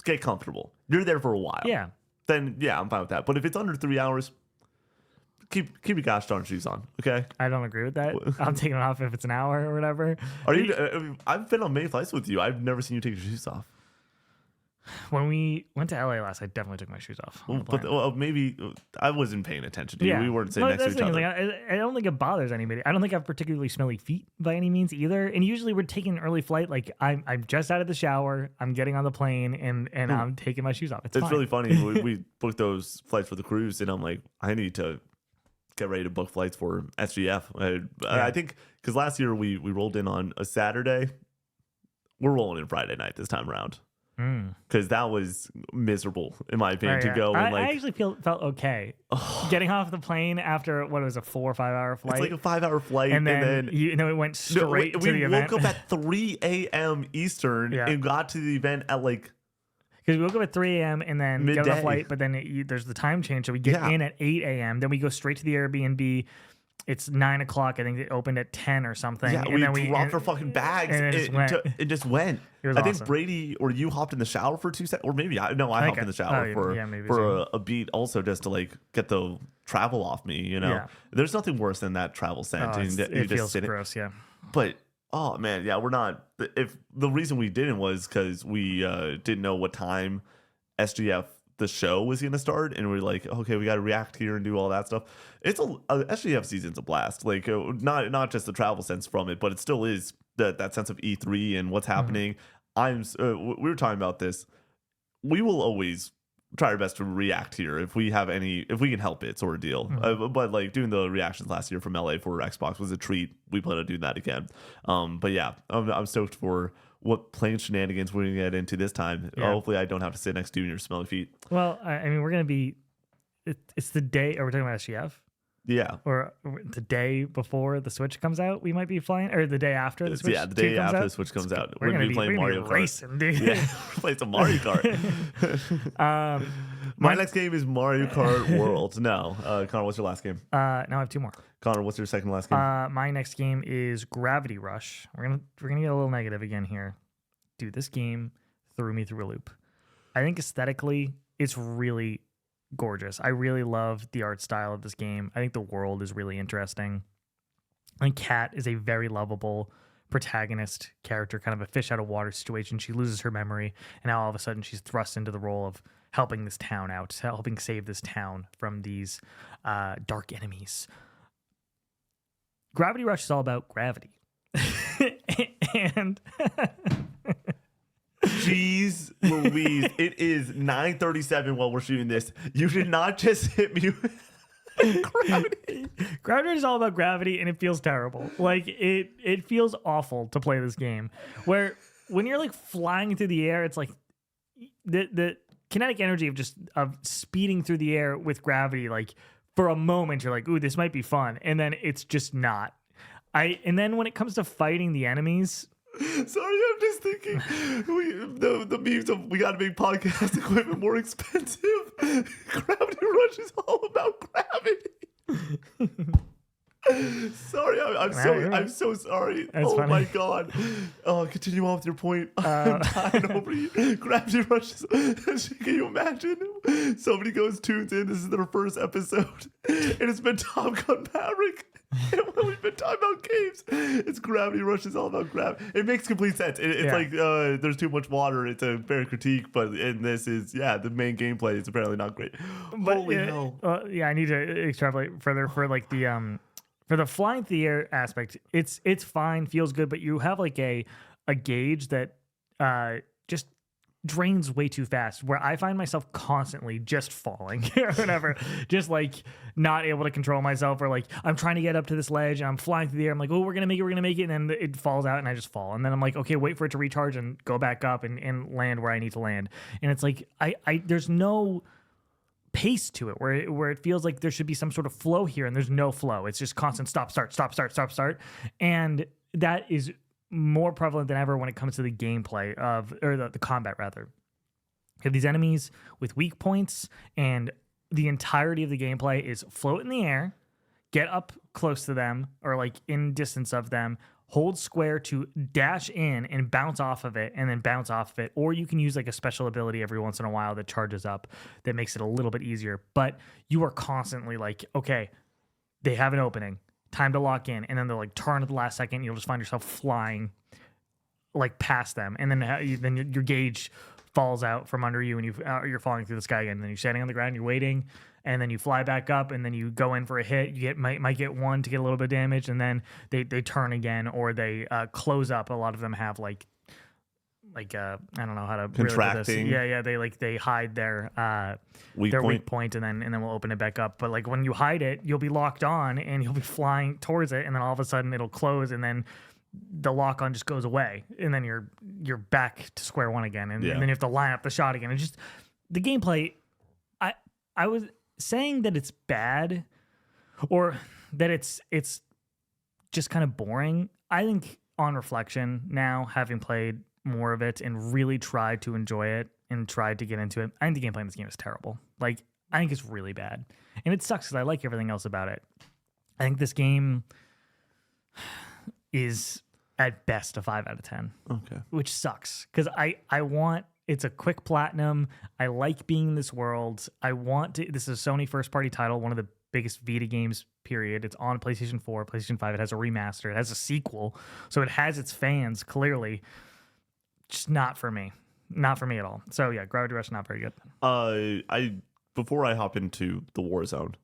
get comfortable. You're there for a while. Yeah. Then yeah, I'm fine with that. But if it's under 3 hours, keep your gosh darn shoes on. Okay. I don't agree with that. I'm taking it off if it's an hour or whatever. Are you? I've been on many flights with you. I've never seen you take your shoes off. When we went to LA last, I definitely took my shoes off. But maybe I wasn't paying attention to you. We weren't sitting next to each other. Like, I don't think it bothers anybody. I don't think I have particularly smelly feet by any means either. And usually we're taking an early flight. Like I'm just out of the shower. I'm getting on the plane and I'm taking my shoes off. It's fine. Really funny. we booked those flights for the cruise, and I'm like, I need to get ready to book flights for SGF. I think because last year we rolled in on a Saturday. We're rolling in Friday night this time around. Because that was miserable, in my opinion, to go. And I actually felt okay getting off the plane after what was a 4 or 5 hour flight. It's like a 5 hour flight, and then we went straight to the event. We woke up at 3 a.m. Eastern and got to the event at like. Because we woke up at 3 a.m. and then midday. Get on the flight, but then there's the time change, so we get in at 8 a.m. Then we go straight to the Airbnb. It's 9 o'clock. I think it opened at 10 or something. Yeah, and we dropped our fucking bags. And it just went. It was I awesome. think Brady or you hopped in the shower for 2 seconds, or maybe I hopped in the shower for a beat, also just to like get the travel off me. You know, there's nothing worse than that travel scent. It feels gross. Yeah, but oh man, yeah, we're not. If the reason we didn't was because we didn't know what time SGF the show was going to start, and we're like, okay, we got to react here and do all that stuff. It's SGF season's a blast. Like not just the travel sense from it, but it still is that sense of E3 and what's happening. We were talking about this. We will always try our best to react here if we can help it, sort of deal. But like doing the reactions last year from LA for Xbox was a treat. We plan to do that again. But yeah, I'm stoked for what plane shenanigans we're going to get into this time. Hopefully I don't have to sit next to you in your smelly feet. Well, I mean, we're going to be, it's the day, are we talking about SGF? Yeah. Or the day before the Switch comes out, we might be flying, or the day after the Switch. Yeah, the day after the Switch comes out. We're going to be playing Mario Kart. Racing, dude. Yeah, play some Mario Kart. My next game is Mario Kart World. No. Connor, what's your last game? No, I have 2 more. Connor, what's your second to last game? My next game is Gravity Rush. We're gonna get a little negative again here. Dude, this game threw me through a loop. I think aesthetically, it's really gorgeous. I really love the art style of this game. I think the world is really interesting. I think Kat is a very lovable protagonist character, kind of a fish out of water situation. She loses her memory, and now all of a sudden she's thrust into the role of helping this town out, helping save this town from these dark enemies. Gravity Rush is all about gravity. And jeez Louise, it is 9:37 while we're shooting this. You did not just hit me with gravity. Gravity is all about gravity, and it feels terrible. Like it feels awful to play this game. Where when you're like flying through the air, it's like the kinetic energy of speeding through the air with gravity, like for a moment you're like, ooh, this might be fun, and then it's just not. And then when it comes to fighting the enemies, Sorry, I'm just thinking the memes of we gotta make podcast equipment more expensive. Gravity Rush is all about gravity. Sorry, I'm so sorry. That's oh funny. my god. Oh, continue on with your point. I'm dying over you. Gravity Rush is, can you imagine? Somebody tunes in. This is their first episode. And it's been Top Gun Maverick. And when we've been talking about games, it's Gravity Rush is all about gravity. It makes complete sense. It's like there's too much water. It's a fair critique, but in this is the main gameplay is apparently not great. But Holy hell! I need to extrapolate further for like the for the flying through the air aspect. It's fine, feels good, but you have like a gauge that just drains way too fast, where I find myself constantly just falling or whatever, just like not able to control myself, or like I'm trying to get up to this ledge and I'm flying through the air. I'm like, oh, we're gonna make it, and then it falls out and I just fall, and then I'm like, okay, wait for it to recharge and go back up and land where I need to land. And it's like I there's no pace to it where it feels like there should be some sort of flow here, and there's no flow. It's just constant stop start, and that is more prevalent than ever when it comes to the gameplay or the combat rather. You have these enemies with weak points, and the entirety of the gameplay is float in the air, get up close to them or like in distance of them, hold square to dash in and bounce off of it, and then bounce off of it. Or you can use like a special ability every once in a while that charges up that makes it a little bit easier. But you are constantly like, okay, they have an opening, time to lock in, and then they'll like turn at the last second, and you'll just find yourself flying like past them, and then your gauge falls out from under you, and you're falling through the sky again. And then you're standing on the ground, you're waiting, and then you fly back up, and then you go in for a hit. You might get one to get a little bit of damage, and then they turn again, or they close up. A lot of them have like I don't know how to contracting. Really do this. They hide their weak point, and then we'll open it back up. But like when you hide it, you'll be locked on, and you'll be flying towards it, and then all of a sudden it'll close, and then the lock on just goes away, and then you're back to square one again, and then you have to line up the shot again. It's just the gameplay. I was saying that it's bad, or that it's just kind of boring. I think on reflection now, having played more of it and really tried to enjoy it and tried to get into it, I think the gameplay in this game is terrible. Like, I think it's really bad, and it sucks because I like everything else about it. I think this game is at best a 5 out of 10. Okay. Which sucks because I want, it's a quick platinum. I like being in this world. This is a Sony first party title, one of the biggest Vita games, period. It's on PlayStation 4, PlayStation 5. It has a remaster. It has a sequel. So it has its fans, clearly. Just not for me. Not for me at all. So yeah, Gravity Rush, not very good. Before I hop into the Warzone,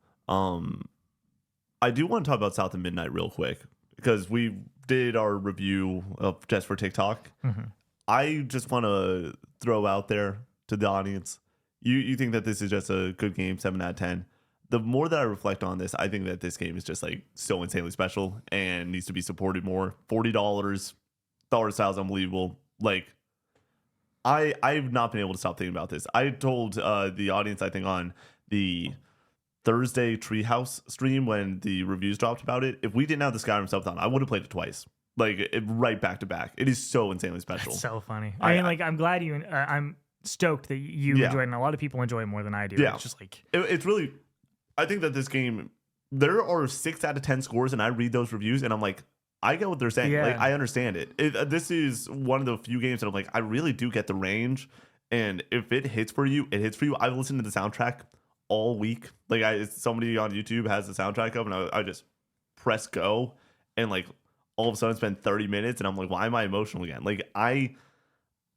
I do want to talk about South of Midnight real quick, because we did our review of just for TikTok. Mm-hmm. I just want to throw out there to the audience, you think that this is just a good game, 7 out of 10. The more that I reflect on this, I think that this game is just like so insanely special and needs to be supported more. $40, dollar style's unbelievable. Like, I've not been able to stop thinking about this. I told the audience, I think on the Thursday Treehouse stream when the reviews dropped about it, if we didn't have the Skyrim stuff on, I would have played it twice, like right back to back. It is so insanely special. That's so funny. I mean, like, I'm glad I'm stoked that you enjoyed it, and a lot of people enjoy it more than I do. Yeah. It's just like it's really, I think that this game, there are 6 out of 10 scores, and I read those reviews and I'm like, I get what they're saying. Yeah. Like, I understand it. This is one of the few games that I'm like, I really do get the range, and if it hits for you, it hits for you. I've listened to the soundtrack all week. Like, somebody on YouTube has the soundtrack up, and I just press go, and like all of a sudden spend 30 minutes, and I'm like, why am I emotional again? Like, I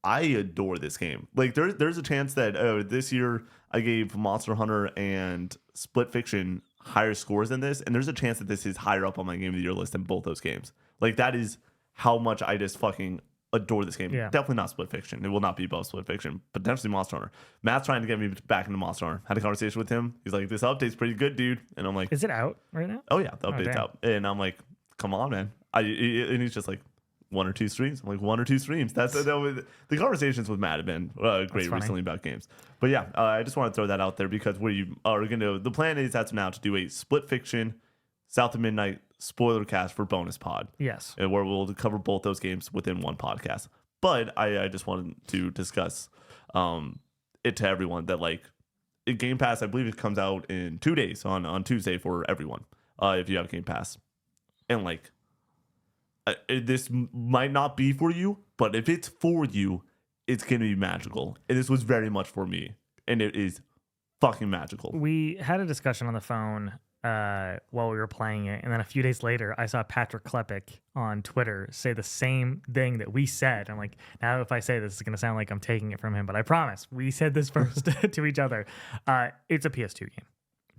adore this game. Like, there's a chance that this year I gave Monster Hunter and Split Fiction higher scores than this, and there's a chance that this is higher up on my game of the year list than both those games. Like, that is how much I just fucking adore this game. Yeah. Definitely not Split Fiction. It will not be above Split Fiction. Potentially Monster Hunter. Matt's trying to get me back into Monster Hunter. Had a conversation with him. He's like, this update's pretty good, dude. And I'm like, is it out right now? oh yeah, the update's damn. out. And I'm like, come on, man. And he's just like, 1 or 2 streams. I'm like, 1 or 2 streams. The conversations with Matt have been great recently about games. But yeah, I just want to throw that out there, because we are going to, the plan is as of now to do a Split Fiction, South of Midnight spoiler cast for bonus pod. Yes. Where we'll cover both those games within one podcast. But I just wanted to discuss it to everyone that like Game Pass, I believe it comes out in 2 days on Tuesday for everyone if you have Game Pass. And like this might not be for you, but if it's for you, it's going to be magical. And this was very much for me. And it is fucking magical. We had a discussion on the phone while we were playing it, and then a few days later, I saw Patrick Klepek on Twitter say the same thing that we said. I'm like, now if I say this, it's going to sound like I'm taking it from him, but I promise we said this first to each other. It's a PS2 game,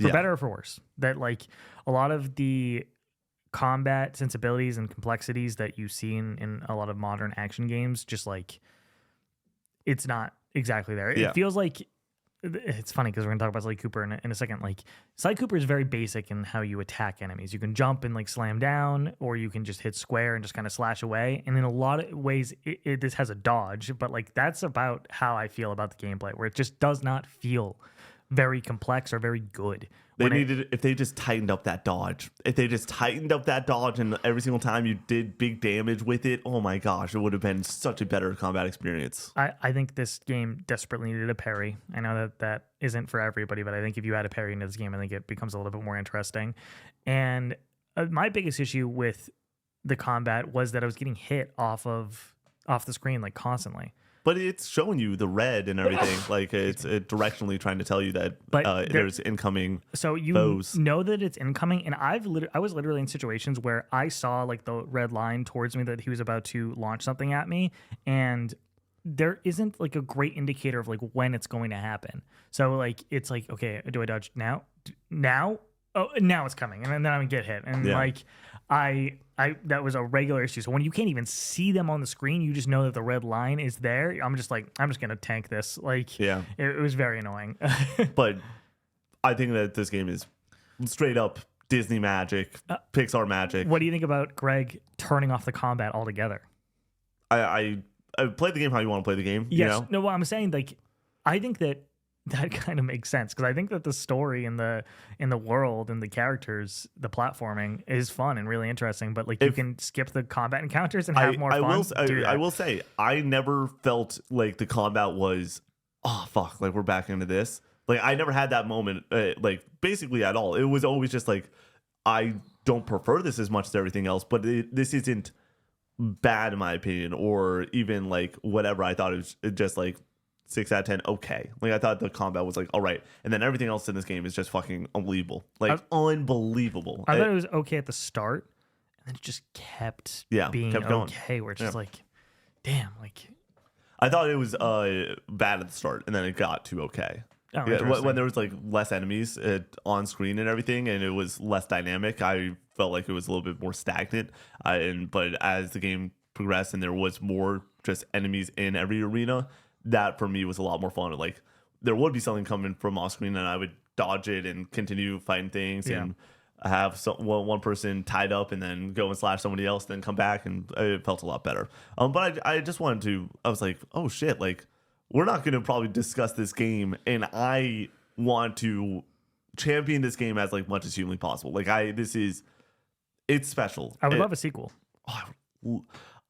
for better or for worse. That like a lot of the combat sensibilities and complexities that you see in a lot of modern action games, just like it's not exactly there. It feels like. It's funny because we're going to talk about Sly Cooper in a second. Like, Sly Cooper is very basic in how you attack enemies. You can jump and like slam down, or you can just hit square and just kind of slash away. And in a lot of ways, this has a dodge, but like that's about how I feel about the gameplay, where it just does not feel very complex or very good. If they just tightened up that dodge, and every single time you did big damage with it, oh my gosh, it would have been such a better combat experience. I think this game desperately needed a parry. I know that isn't for everybody, but I think if you add a parry into this game, I think it becomes a little bit more interesting. And my biggest issue with the combat was that I was getting hit off the screen like constantly. But it's showing you the red and everything. Like it's directionally trying to tell you that there's incoming. So you foes. Know that it's incoming, and I was literally in situations where I saw like the red line towards me that he was about to launch something at me, and there isn't like a great indicator of like when it's going to happen. So like it's like, okay, do I dodge now? Oh, now it's coming, and then I'm gonna get hit, and like I that was a regular issue. So when you can't even see them on the screen, you just know that the red line is there. I'm just gonna tank this. Like, it was very annoying. But I think that this game is straight up Disney magic, Pixar magic. What do you think about Greg turning off the combat altogether? I played the game how you want to play the game. Yes. You know? No, what I'm saying, like, I think that kind of makes sense because I think that the story in the world and the characters, the platforming is fun and really interesting. But like, you can skip the combat encounters and have more fun. I will say, I never felt like the combat was, oh fuck, like we're back into this. Like I never had that moment, like basically at all. It was always just like, I don't prefer this as much as everything else, but this isn't bad in my opinion, or even like whatever. I thought it was just like 6 out of 10. Okay. Like I thought the combat was like, all right. And then everything else in this game is just fucking unbelievable. Like unbelievable. I thought it was okay at the start, and then it just kept being okay. Where it's just like, damn, like. I thought it was bad at the start, and then it got to okay. Oh, when there was like less enemies on screen and everything, and it was less dynamic, I felt like it was a little bit more stagnant. But as the game progressed and there was more just enemies in every arena, that for me was a lot more fun. Like there would be something coming from off screen, and I would dodge it and continue fighting things and have one person tied up and then go and slash somebody else, then come back, and it felt a lot better. But I just wanted to. I was like, oh shit, like we're not going to probably discuss this game, and I want to champion this game as like much as humanly possible. Like it's special. I would love a sequel.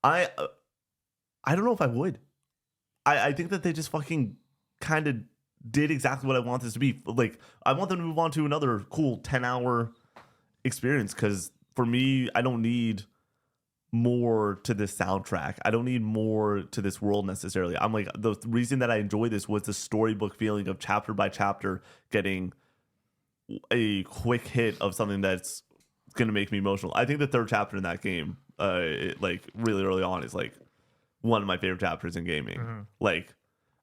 I don't know if I would. I think that they just fucking kind of did exactly what I want this to be. Like, I want them to move on to another cool 10-hour experience, because for me, I don't need more to this soundtrack. I don't need more to this world necessarily. I'm like, the reason that I enjoy this was the storybook feeling of chapter by chapter getting a quick hit of something that's going to make me emotional. I think the third chapter in that game, like really early on, is like one of my favorite chapters in gaming. Mm-hmm. Like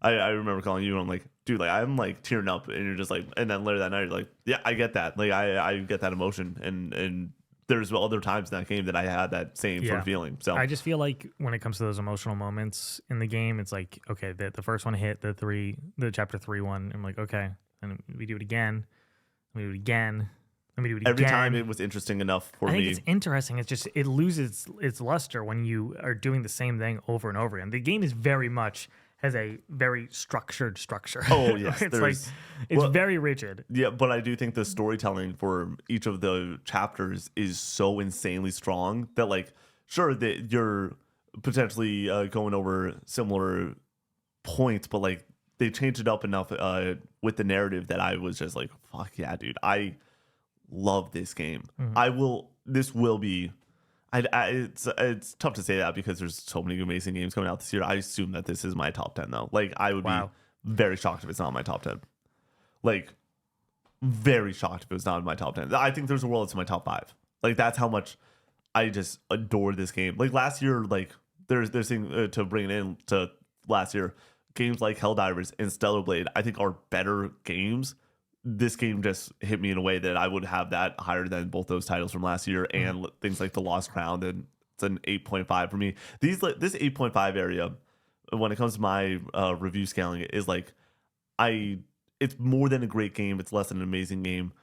I remember calling you and I'm like, dude, like I'm like tearing up, and you're just like, and then later that night you're like, yeah, I get that. Like I get that emotion, and there's other times in that game that I had that same sort of feeling. So I just feel like when it comes to those emotional moments in the game, it's like, okay, the first one hit, the chapter 3 one, I'm like, okay, and we do it again, we do it again. Every time it was interesting enough for me. I think it's interesting. It's just it loses its luster when you are doing the same thing over and over again. The game is very much has a very structured structure. Oh yes, it's like it's very rigid. Yeah, but I do think the storytelling for each of the chapters is so insanely strong that like sure that you're potentially going over similar points, but like they changed it up enough with the narrative that I was just like, fuck yeah, dude, I love this game. This will be. It's tough to say that because there's so many amazing games coming out this year. I assume that this is my top 10 though. Like I would be very shocked if it's not my top 10. Like very shocked if it was not in my top 10. I think there's a world it's in my top 5. Like that's how much I just adore this game. Like last year, like there's thing to bring it in to last year. Games like Helldivers and Stellar Blade, I think are better games. This game just hit me in a way that I would have that higher than both those titles from last year and things like The Lost Crown. And it's an 8.5 for me. This 8.5 area, when it comes to my review scaling, is like it's more than a great game. It's less than an amazing game.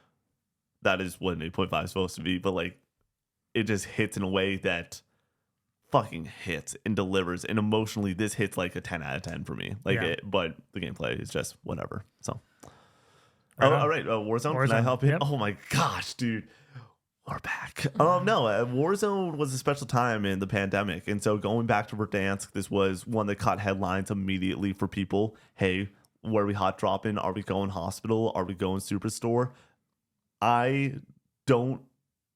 That is what an 8.5 is supposed to be. But like, it just hits in a way that fucking hits and delivers. And emotionally, this hits like a 10 out of 10 for me. Like, but the gameplay is just whatever. So. All right. Warzone. Can I help you? Yep. Oh my gosh, dude. We're back. Warzone was a special time in the pandemic. And so going back to Verdansk, this was one that caught headlines immediately for people. Hey, where are we hot dropping? Are we going hospital? Are we going superstore? I don't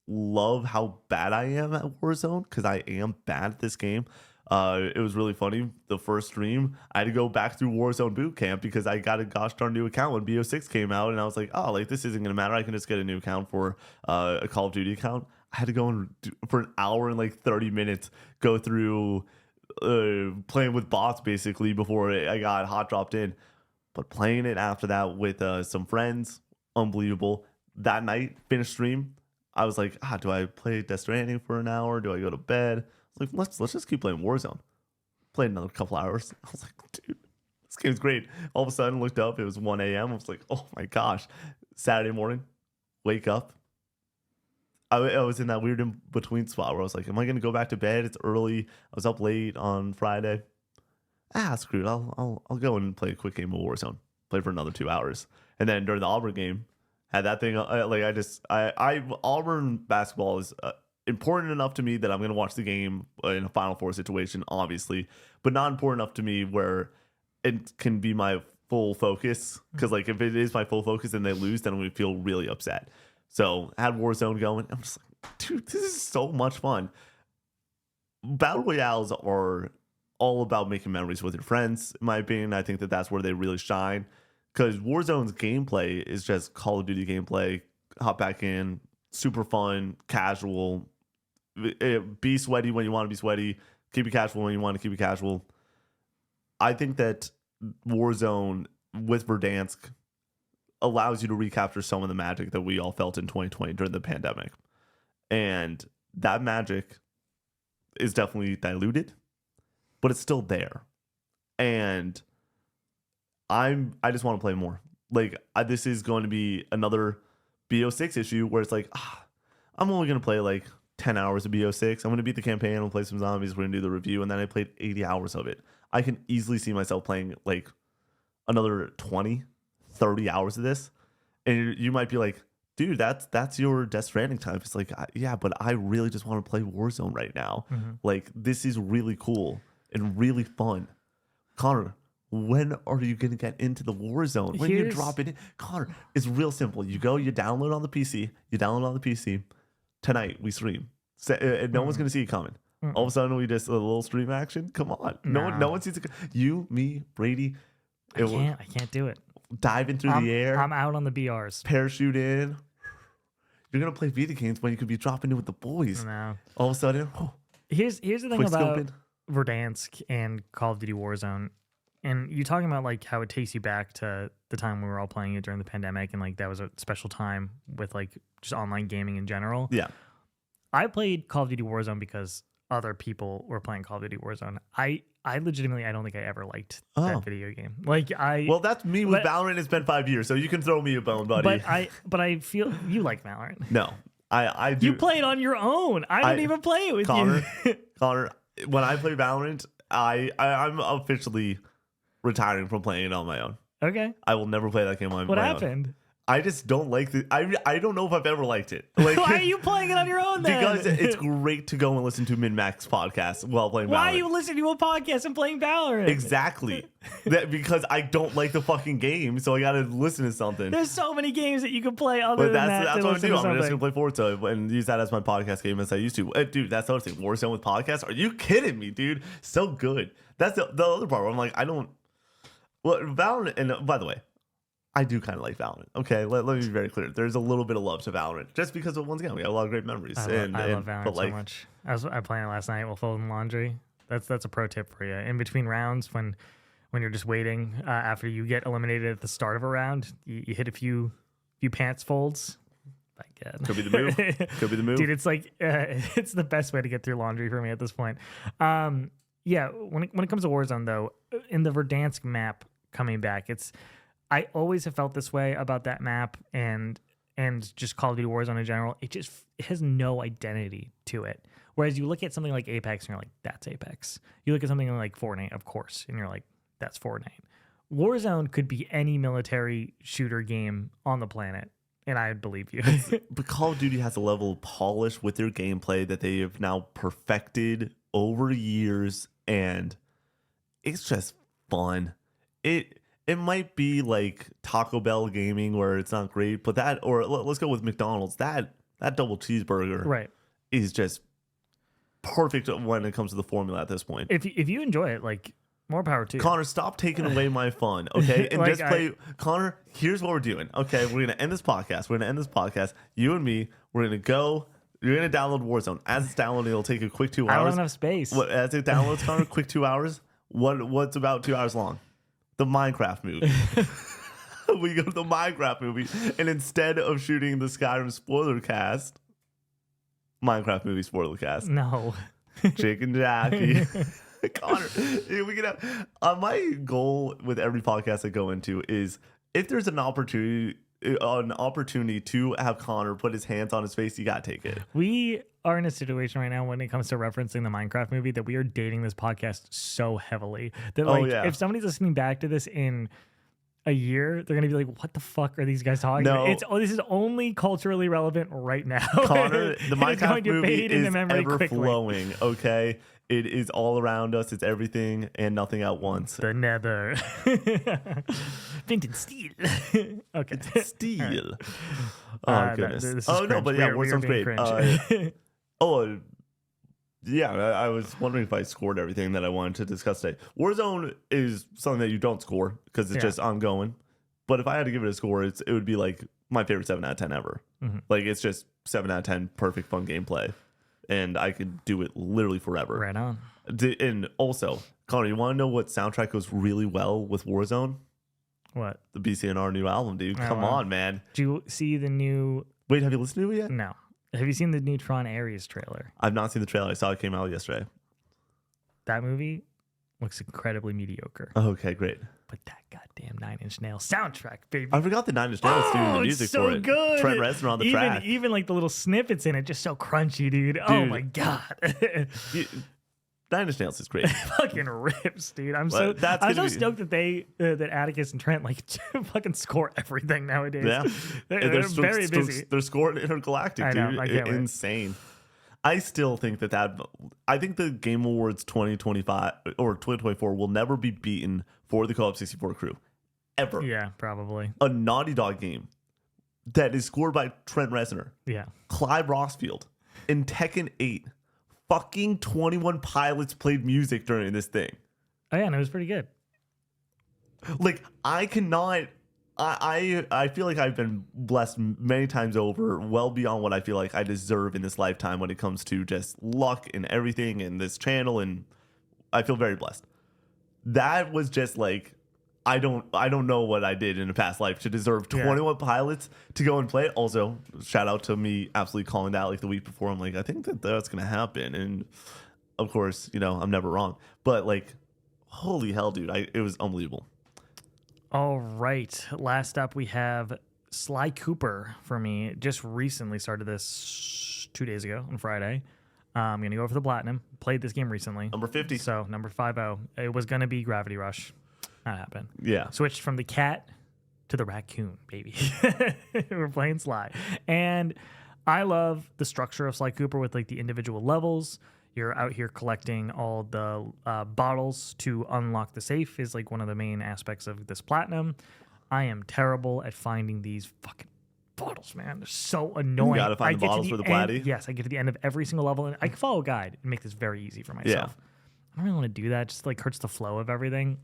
love how bad I am at Warzone because I am bad at this game. It was really funny. The first stream, I had to go back through Warzone boot camp because I got a gosh darn new account when BO6 came out, and I was like, oh, like this isn't gonna matter. I can just get a new account for a Call of Duty account. I had to go and for an hour and like 30 minutes go through playing with bots basically before I got hot dropped in. But playing it after that with some friends, unbelievable. That night, finished stream, I was like, do I play Death Stranding for an hour? Do I go to bed? Like let's just keep playing Warzone. Played another couple hours. I was like, dude, this game's great. All of a sudden, looked up. It was 1 a.m. I was like, oh my gosh. Saturday morning, wake up. I was in that weird in between spot where I was like, am I gonna go back to bed? It's early. I was up late on Friday. Screw it. I'll go and play a quick game of Warzone. Play for another 2 hours, and then during the Auburn game, had that thing. Auburn basketball is. Important enough to me that I'm going to watch the game in a Final Four situation, obviously, but not important enough to me where it can be my full focus. Because like if it is my full focus and they lose, then I'm going to feel really upset. So I had Warzone going. I'm just like, dude, this is so much fun. Battle Royales are all about making memories with your friends, in my opinion. I think that that's where they really shine. Because Warzone's gameplay is just Call of Duty gameplay. Hop back in, super fun, casual. Be sweaty when you want to be sweaty. Keep it casual when you want to keep it casual. I think that Warzone with Verdansk allows you to recapture some of the magic that we all felt in 2020 during the pandemic. And that magic is definitely diluted, but it's still there. And I just want to play more. Like this is going to be another BO6 issue where it's like, I'm only going to play like 10 hours of BO6. I'm going to beat the campaign. We'll play some zombies. We're going to do the review. And then I played 80 hours of it. I can easily see myself playing like another 20, 30 hours of this. And you might be like, dude, that's your Death Stranding time. It's like, yeah, but I really just want to play Warzone right now. Mm-hmm. Like, this is really cool and really fun. Connor, when are you going to get into the Warzone? When you drop it in? Connor, it's real simple. You download on the PC. Tonight we stream. No one's gonna see it coming. All of a sudden we just a little stream action. Come on, no one sees it. You, me, Brady. I can't do it. Diving through the air. I'm out on the BRs. Parachute in. You're gonna play video games when you could be dropping in with the boys. No. All of a sudden. Here's the thing about Verdansk and Call of Duty Warzone. And you talking about like how it takes you back to the time we were all playing it during the pandemic, and like that was a special time with like just online gaming in general. Yeah, I played Call of Duty Warzone because other people were playing Call of Duty Warzone. I legitimately I don't think I ever liked that video game. Well, that's me with Valorant. It's been 5 years, so you can throw me a bone, buddy. But I feel you like Valorant. No, I do. You play it on your own. I don't even play it with you. Connor, when I play Valorant, I'm officially retiring from playing it on my own. Okay. I will never play that game on What my own. happened? I just don't like the. I don't know if I've ever liked it. Like, Why are you playing it on your own then? because it's great to go and listen to Min-Max podcasts while playing Valorant. Why are you listening to a podcast and playing Valorant? Exactly. Because I don't like the fucking game, so I gotta listen to something. There's so many games that you can play other But than that. that's to what I'm listen doing. to I'm just something. gonna play Forza and use that as my podcast game as I used to. Dude, that's the other thing. Warzone with podcasts? Are you kidding me, dude? So good. That's the other part where I'm like, I don't. Well, Valorant, and by the way, I do kind of like Valorant. Okay, let me be very clear. There's a little bit of love to Valorant, just because once again we have a lot of great memories. I love Valorant so much. I playing it last night while folding laundry. That's a pro tip for you. In between rounds, when you're just waiting after you get eliminated at the start of a round, you hit a few pants folds. My God. Could be the move. Could be the move. Dude, it's like it's the best way to get through laundry for me at this point. Yeah, when it comes to Warzone though, in the Verdansk map coming back, I always have felt this way about that map and just Call of Duty Warzone in general. It has no identity to it. Whereas you look at something like Apex and you're like, that's Apex. You look at something like Fortnite, of course, and you're like, that's Fortnite. Warzone could be any military shooter game on the planet, and I believe you. But Call of Duty has a level of polish with their gameplay that they have now perfected over years, and it's just fun. It might be like Taco Bell gaming where it's not great, but let's go with McDonald's. That double cheeseburger Right. is just perfect when it comes to the formula at this point. If you enjoy it, like, more power to you. Connor, stop taking away my fun, okay? And Like, just play. Connor, here's what we're doing, okay? We're going to end this podcast. You and me, we're going to go. You're going to download Warzone. As it's downloading, it'll take a quick 2 hours. I don't have enough space. As it downloads, Connor, quick 2 hours. What's about 2 hours long? The Minecraft movie. We go to the Minecraft movie, and instead of shooting the Skyrim spoiler cast, Minecraft movie spoiler cast. No. Chicken Jackie. Connor, we can have, my goal with every podcast I go into is if there's an opportunity to have Connor put his hands on his face, you gotta take it. We are in a situation right now when it comes to referencing the Minecraft movie that we are dating this podcast so heavily that if somebody's listening back to this in a year, they're gonna be like, "What the fuck are these guys talking about?" This is only culturally relevant right now. Connor, the Minecraft movie is ever quickly. flowing. Okay, it is all around us. It's everything and nothing at once. The Nether, Vintage steel. Okay, it's steel. Right. Oh goodness. No, no, but yeah, Warzone's great. Yeah, I was wondering if I scored everything that I wanted to discuss today. Warzone is something that you don't score because it's just ongoing. But if I had to give it a score, it would be like my favorite 7 out of 10 ever. Mm-hmm. Like, it's just 7 out of 10, perfect fun gameplay. And I could do it literally forever. Right on. And also, Connor, you want to know what soundtrack goes really well with Warzone? What? The BCNR new album, dude. Come on, man. Do you see the new... Wait, have you listened to it yet? No. Have you seen the new Tron Ares trailer? I've not seen the trailer. I saw it came out yesterday. That movie looks incredibly mediocre. Okay, great. But that goddamn 9 Inch Nails soundtrack, baby. I forgot the 9 Inch Nails doing the music so for it. Good. Trent Reznor on the track. Even like the little snippets in it, just so crunchy, dude. Oh my God. 9 Inch Nails is great. Fucking rips, dude. I'm so stoked that that Atticus and Trent like fucking score everything nowadays. Yeah, they're very busy. They're scoring intergalactic, I know, dude. I can't wait. Insane. I still think I think the Game Awards 2025 or 2024 will never be beaten for the Co-op 64 crew, ever. Yeah, probably. A Naughty Dog game that is scored by Trent Reznor, Clive Rossfield, in Tekken 8. Fucking 21 Pilots played music during this thing. Oh yeah, and it was pretty good. Like, I cannot. I feel like I've been blessed many times over, well beyond what I feel like I deserve in this lifetime when it comes to just luck and everything in this channel, and I feel very blessed. That was just like, I don't know what I did in a past life to deserve 21 Pilots to go and play it. Also, shout out to me absolutely calling that like the week before. I'm like, I think that's gonna happen, and of course, I'm never wrong. But like, holy hell, dude, it was unbelievable. All right. Last up, we have Sly Cooper for me. Just recently started this 2 days ago on Friday. I'm going to go for the platinum. Played this game recently. Number 50. So, number 50. It was going to be Gravity Rush. Not happening. Yeah. Switched from the cat to the raccoon, baby. We're playing Sly. And I love the structure of Sly Cooper with like the individual levels. You're out here collecting all the bottles to unlock the safe is like one of the main aspects of this platinum. I am terrible at finding these fucking bottles, man. They're so annoying. You gotta find the bottles for the platy. Yes, I get to the end of every single level, and I can follow a guide and make this very easy for myself. I don't really want to do that. It just like hurts the flow of everything.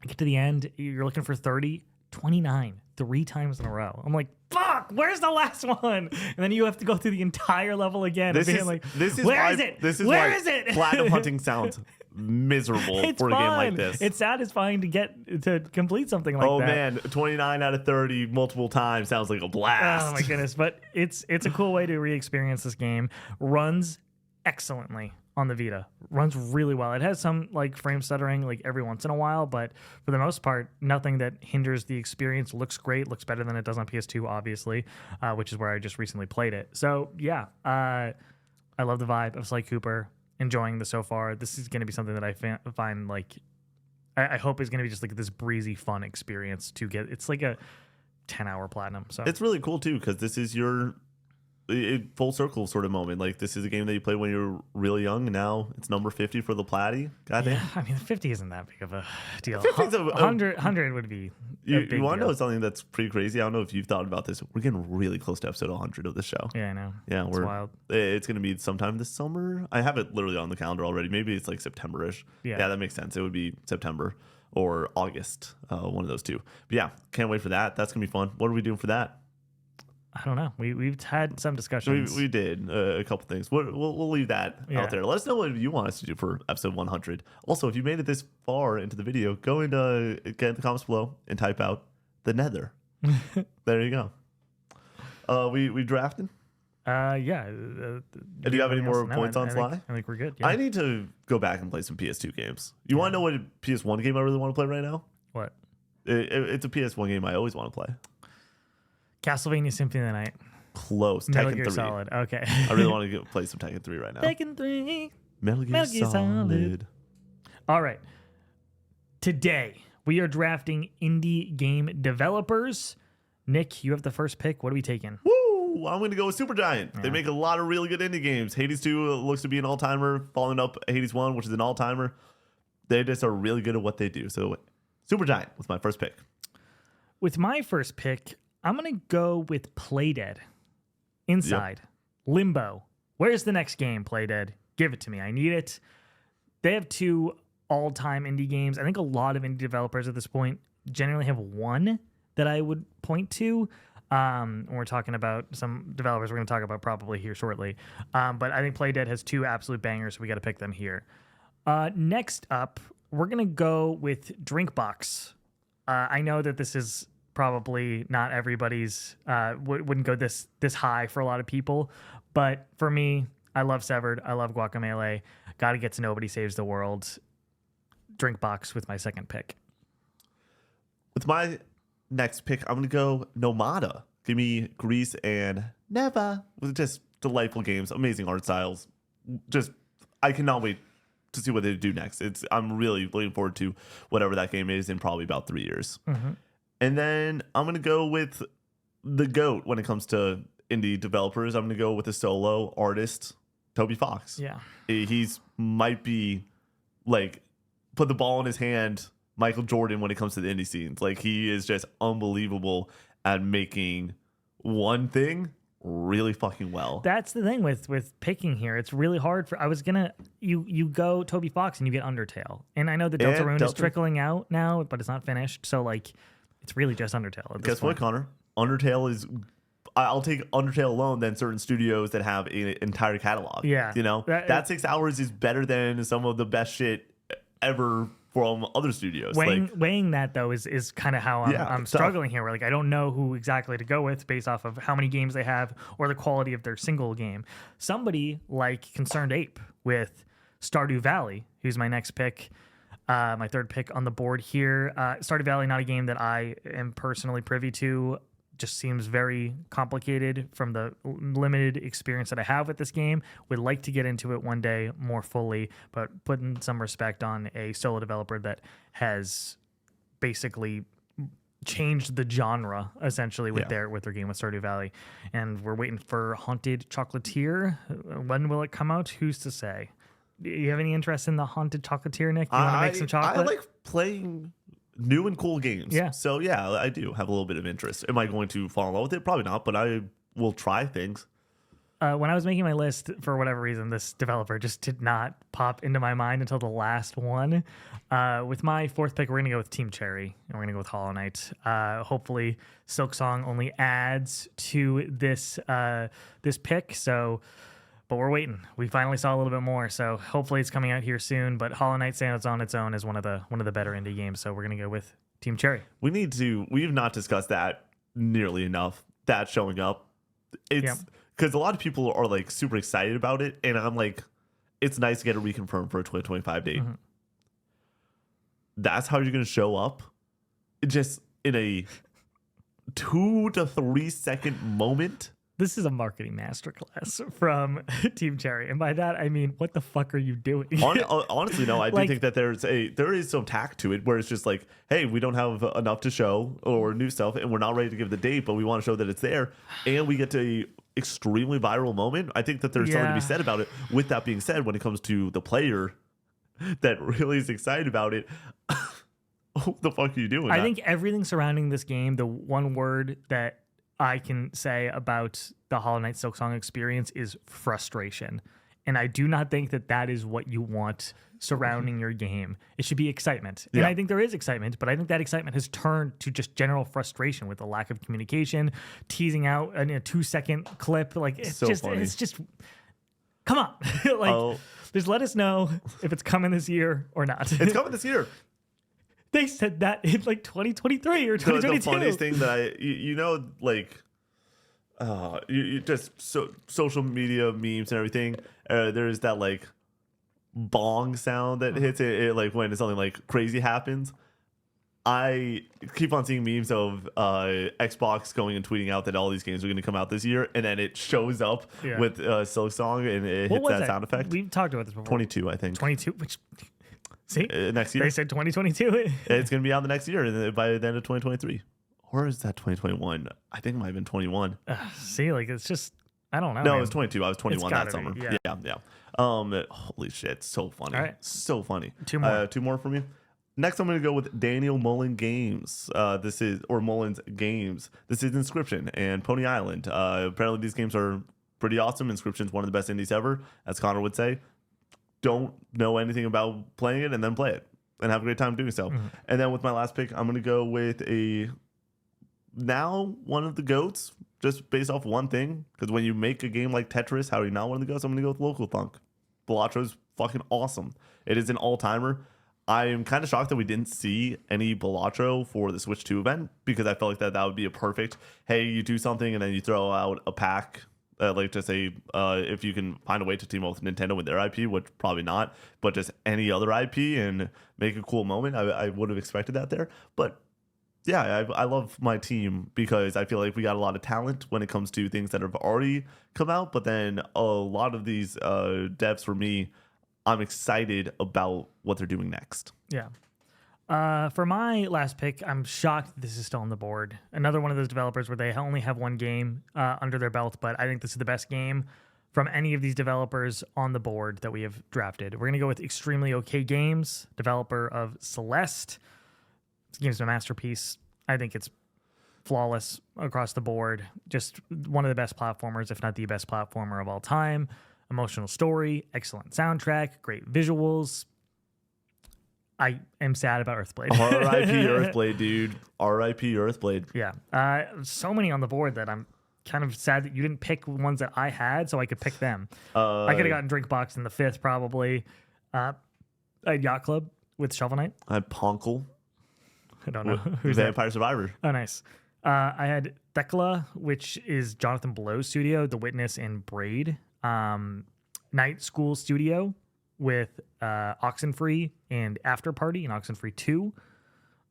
I get to the end, you're looking for 30, 29, 3 times in a row. I'm like, fuck, where's the last one? And then you have to go through the entire level again. This and is like, why it? This is Where why is it? platinum hunting sounds miserable It's for a game fun. like this. It's satisfying to complete something like Oh that. man, 29 out of 30 multiple times sounds like a blast. Oh my goodness. But it's a cool way to re-experience this game. Runs excellently on the Vita. Runs really well. It has some like frame stuttering like every once in a while, but for the most part, nothing that hinders the experience. Looks great. Looks better than it does on PS2, obviously, which is where I just recently played it. So yeah, I love the vibe of Sly Cooper. Enjoying this so far. This is going to be something that I find like I hope is going to be just like this breezy, fun experience to get. It's like a 10-hour platinum. So It's really cool too because this is your full circle sort of moment. Like this is a game that you played when you were really young, and now it's number 50 for the platy. Goddamn. yeah, I mean, 50 isn't that big of a deal. 50's 100 would be. You a big want to deal. know something that's pretty crazy? I don't know if you've thought about this. We're getting really close to episode 100 of this show. Yeah, I know. Yeah, It's wild. It's going to be sometime this summer. I have it literally on the calendar already. Maybe it's like September-ish. Yeah. Yeah, that makes sense. It would be September or August, one of those two. But yeah, can't wait for that. That's going to be fun. What are we doing for that? I don't know. We've had some discussions. We did a couple things. We'll leave that Yeah. out there. Let us know what you want us to do for episode 100. Also, if you made it this far into the video, go and get in the comments below and type out the Nether. There you go. We drafted. Yeah. And do you have any more points on Sly? I think we're good. Yeah. I need to go back and play some PS2 games. You want to know what PS1 game I really want to play right now? What? It's a PS1 game I always want to play. Castlevania Symphony of the Night. Close. Metal Tekken Gear 3. Solid. Okay. I really want to play some Tekken 3 right now. Tekken 3. Metal Gear, Metal Gear Solid. Solid. All right. Today, we are drafting indie game developers. Nick, you have the first pick. What are we taking? Woo! I'm going to go with Supergiant. They make a lot of really good indie games. Hades 2 looks to be an all-timer, following up Hades 1, which is an all-timer. They just are really good at what they do. So Supergiant was my first pick. With my first pick, I'm going to go with Playdead. Inside. Limbo. Where's the next game, Playdead? Give it to me. I need it. They have 2 all-time indie games. I think a lot of indie developers at this point generally have one that I would point to. When we're talking about some developers we're going to talk about probably here shortly. But I think Playdead has 2 absolute bangers, so we got to pick them here. Next up, we're going to go with Drinkbox. I know that this is probably not everybody's, wouldn't go this high for a lot of people. But for me, I love Severed. I love Guacamelee. Got to get to Nobody Saves the World. Drinkbox with my second pick. With my next pick, I'm going to go Nomada. Give me Grease and Never. Just delightful games, amazing art styles. Just, I cannot wait to see what they do next. I'm really looking forward to whatever that game is in probably about 3 years. Mm-hmm. And then I'm going to go with the GOAT when it comes to indie developers. I'm going to go with a solo artist, Toby Fox. Yeah. He's might be like put the ball in his hand, Michael Jordan, when it comes to the indie scenes. Like he is just unbelievable at making one thing really fucking well. That's the thing with picking here. It's really hard for. I was gonna you go Toby Fox and you get Undertale, and I know the Deltarune is trickling out now, but it's not finished. So like, it's really just Undertale. At this Guess what, point. Connor? Undertale is. I'll take Undertale alone than certain studios that have an entire catalog. Yeah, you know that 6 hours is better than some of the best shit ever from other studios. Weighing that though is kind of how I'm struggling here. Where like I don't know who exactly to go with based off of how many games they have or the quality of their single game. Somebody like Concerned Ape with Stardew Valley, who's my next pick, my third pick on the board here. Stardew Valley, not a game that I am personally privy to. Just seems very complicated from the limited experience that I have with this game. Would like to get into it one day more fully, but putting some respect on a solo developer that has basically changed the genre essentially with their game with Stardew Valley, and we're waiting for Haunted Chocolatier. When will it come out? Who's to say? Do you have any interest in the Haunted Chocolatier, Nick? You want to make some chocolate? I like playing new and cool games. Yeah. So yeah, I do have a little bit of interest. Am I going to fall in love with it? Probably not, but I will try things. When I was making my list, for whatever reason, this developer just did not pop into my mind until the last one. With my fourth pick, we're going to go with Team Cherry, and we're going to go with Hollow Knight. Hopefully, Silksong only adds to this this pick. So, but we're waiting. We finally saw a little bit more, so hopefully it's coming out here soon. But Hollow Knight stands on its own as one of the better indie games. So we're going to go with Team Cherry. We've not discussed that nearly enough. That showing up, it's because a lot of people are like super excited about it, and I'm like, it's nice to get it reconfirmed for a 2025 date. Mm-hmm. That's how you're going to show up, just in a 2 to 3 second moment. This is a marketing masterclass from Team Cherry, and by that I mean, what the fuck are you doing? Honestly, no, I do think that there is some tact to it, where it's just like, hey, we don't have enough to show or new stuff, and we're not ready to give the date, but we want to show that it's there, and we get to a extremely viral moment. I think that there's something to be said about it. With that being said, when it comes to the player that really is excited about it, what the fuck are you doing? I think everything surrounding this game, the one word that I can say about the Hollow Knight Silksong experience is frustration. And I do not think that is what you want surrounding your game. It should be excitement. And I think there is excitement, but I think that excitement has turned to just general frustration with the lack of communication, teasing out in a 2-second clip. Like, it's so funny. It's just, come on. Like, just let us know if it's coming this year or not. It's coming this year. They said that in like 2023 or 2022. The funniest thing that you just social media memes and everything. There's that like bong sound that hits it like when something like crazy happens. I keep on seeing memes of Xbox going and tweeting out that all these games are going to come out this year, and then it shows up with Silksong and it hits that sound effect. We've talked about this before. 22, I think. 22, which. See, next year they said 2022. It's going to be out the next year by the end of 2023, or is that 2021? I think it might have been 21. See, like it's just I don't know. No, man. it was 22. I was 21 that summer. Be, yeah. Holy shit, so funny. All right. So funny. Two more. Two more from you. Next, I'm going to go with Daniel Mullen Games. Mullen's Games. This is Inscription and Pony Island. Apparently, these games are pretty awesome. Inscription's one of the best indies ever, as Connor would say. Don't know anything about playing it and then play it and have a great time doing so. Mm-hmm. And then with my last pick, I'm going to go with one of the GOATs, just based off one thing. Because when you make a game like Tetris, how are you not one of the GOATs? I'm going to go with Local Thunk. Balatro is fucking awesome. It is an all-timer. I am kind of shocked that we didn't see any Balatro for the Switch 2 event, because I felt like that would be a perfect, hey, you do something and then you throw out a pack. Like to say, if you can find a way to team up with Nintendo with their IP, which probably not, but just any other IP and make a cool moment, I would have expected that there. But yeah, I love my team because I feel like we got a lot of talent when it comes to things that have already come out. But then a lot of these devs, for me, I'm excited about what they're doing next. Yeah. For my last pick, I'm shocked this is still on the board. Another one of those developers where they only have one game under their belt, but I think this is the best game from any of these developers on the board that we have drafted. We're going to go with Extremely OK Games, developer of Celeste. This game's a masterpiece. I think it's flawless across the board. Just one of the best platformers, if not the best platformer of all time. Emotional story, excellent soundtrack, great visuals. I am sad about Earthblade. R.I.P. Earthblade, dude. R.I.P. Earthblade. Yeah. So many on the board that I'm kind of sad that you didn't pick ones that I had so I could pick them. I could have gotten Drinkbox in the 5th, probably. I had Yacht Club with Shovel Knight. I had Ponkle. I don't know. Who's Vampire Survivor. Oh, nice. I had Thekla, which is Jonathan Blow's studio, The Witness and Braid. Night School Studio with Oxenfree and After Party and Oxenfree 2.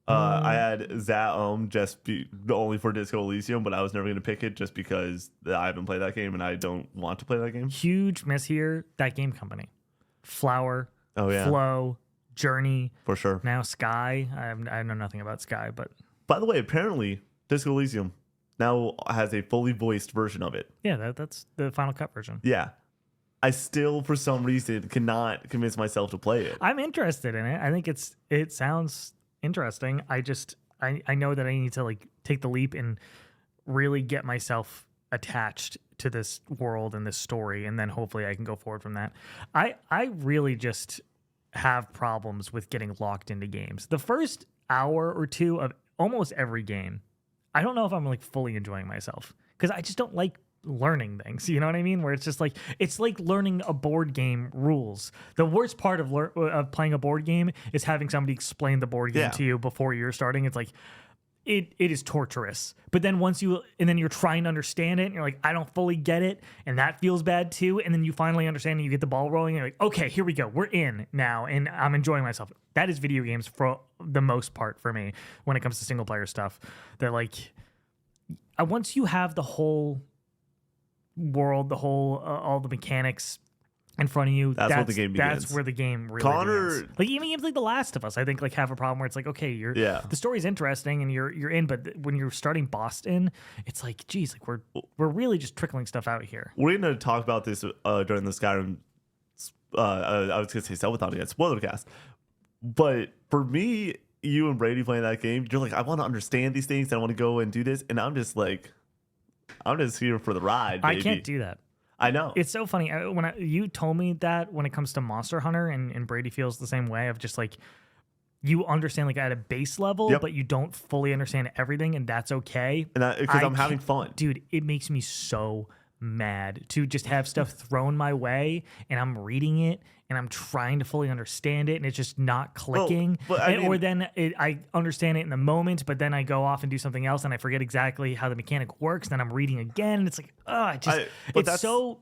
I had Zaum only for Disco Elysium, but I was never going to pick it just because I haven't played that game and I don't want to play that game. Huge miss here. That game company. Flower, Flow, Journey. For sure. Now Sky. I know nothing about Sky, but By the way, apparently Disco Elysium now has a fully voiced version of it. yeah, that's the Final Cut version. Yeah. I still, for some reason, cannot convince myself to play it. I'm interested in it. I think it sounds interesting. I know that I need to like take the leap and really get myself attached to this world and this story, and then hopefully I can go forward from that. I really just have problems with getting locked into games. The first hour or two of almost every game, I don't know if I'm like fully enjoying myself because I just don't like learning things. You know what I mean? Where it's just like it's like learning a board game rules. The worst part of playing a board game is having somebody explain the board game to you before you're starting. It's like it is torturous. But then then you're trying to understand it and you're like, I don't fully get it, and that feels bad too. And then you finally understand and you get the ball rolling and you're like, okay, here we go. We're in now and I'm enjoying myself. That is video games for the most part for me when it comes to single player stuff. They're like once you have the whole world, all the mechanics in front of you, that's where the game begins. That's where the game really begins. Like even games like The Last of Us, I think like have a problem where it's like, okay, the story's interesting and you're in, but when you're starting Boston, it's like, geez, like we're really just trickling stuff out here. We're gonna talk about this during the Skyrim. I was gonna say Selvathon again, spoiler cast. But for me, you and Brady playing that game, you're like, I want to understand these things. I want to go and do this, and I'm just like, I'm just here for the ride, baby. I can't do that. I know. It's so funny. You told me that when it comes to Monster Hunter, and Brady feels the same way of just like, you understand like at a base level, but you don't fully understand everything, and that's okay. And because I'm having fun. Dude, it makes me so mad to just have stuff thrown my way, and I'm reading it, and I'm trying to fully understand it, and it's just not clicking. Or then I understand it in the moment, but then I go off and do something else, and I forget exactly how the mechanic works. Then I'm reading again, and it's like,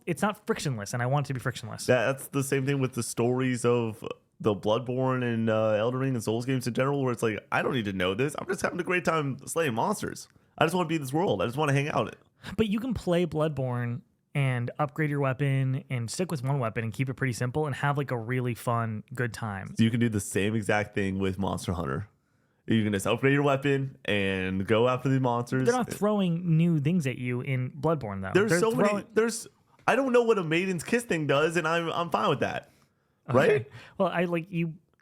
it's not frictionless, and I want it to be frictionless. That's the same thing with the stories of the Bloodborne and Elden Ring and Souls games in general, where it's like, I don't need to know this. I'm just having a great time slaying monsters. I just want to be in this world. I just want to hang out. But you can play Bloodborne and upgrade your weapon and stick with one weapon and keep it pretty simple and have like a really fun, good time. So you can do the same exact thing with Monster Hunter. You can just upgrade your weapon and go after the monsters. They're not throwing new things at you in Bloodborne, though. Many. I don't know what a Maiden's Kiss thing does, and I'm fine with that. Okay. Right? Well,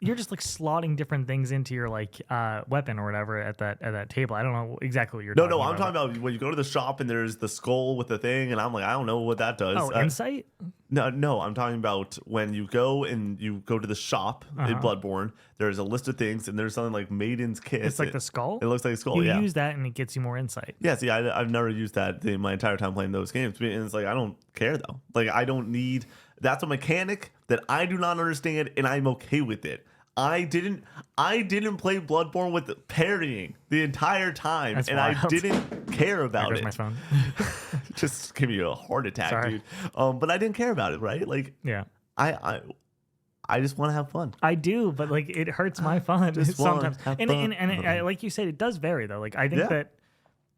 you're just like slotting different things into your like weapon or whatever at that table. I don't know exactly what you're talking about. No, I'm talking about when you go to the shop and there's the skull with the thing, and I'm like, I don't know what that does. Oh, insight? No, I'm talking about when you go to the shop in Bloodborne, there's a list of things, and there's something like Maiden's Kiss. It's like the skull? It looks like a skull, You use that and it gets you more insight. Yeah, see, I've never used that my entire time playing those games. And it's like, I don't care, though. Like, I don't need... That's a mechanic that I do not understand, and I'm okay with it. I didn't play Bloodborne with parrying the entire time, and I didn't care about it. My phone. Just give me a heart attack, Sorry. dude. But I didn't care about it, right? Like, yeah, I just want to have fun. I do, but like it hurts my fun sometimes. And like you said, it does vary though. Like I think that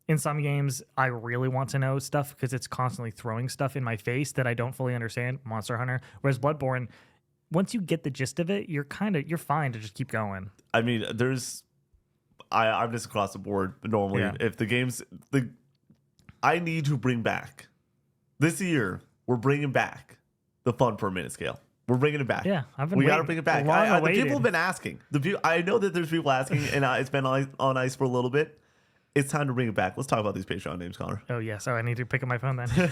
in some games, I really want to know stuff because it's constantly throwing stuff in my face that I don't fully understand. Monster Hunter, whereas Bloodborne, once you get the gist of it, you're fine to just keep going. I mean, I'm just across the board normally. Yeah. If the games, I need to bring back this year. We're bringing back the fun per minute scale. We're bringing it back. Yeah, we got to bring it back. The people have been asking. I know that there's people asking, and it's been on ice for a little bit. It's time to bring it back. Let's talk about these Patreon names, Connor. Oh, yeah. So I need to pick up my phone then.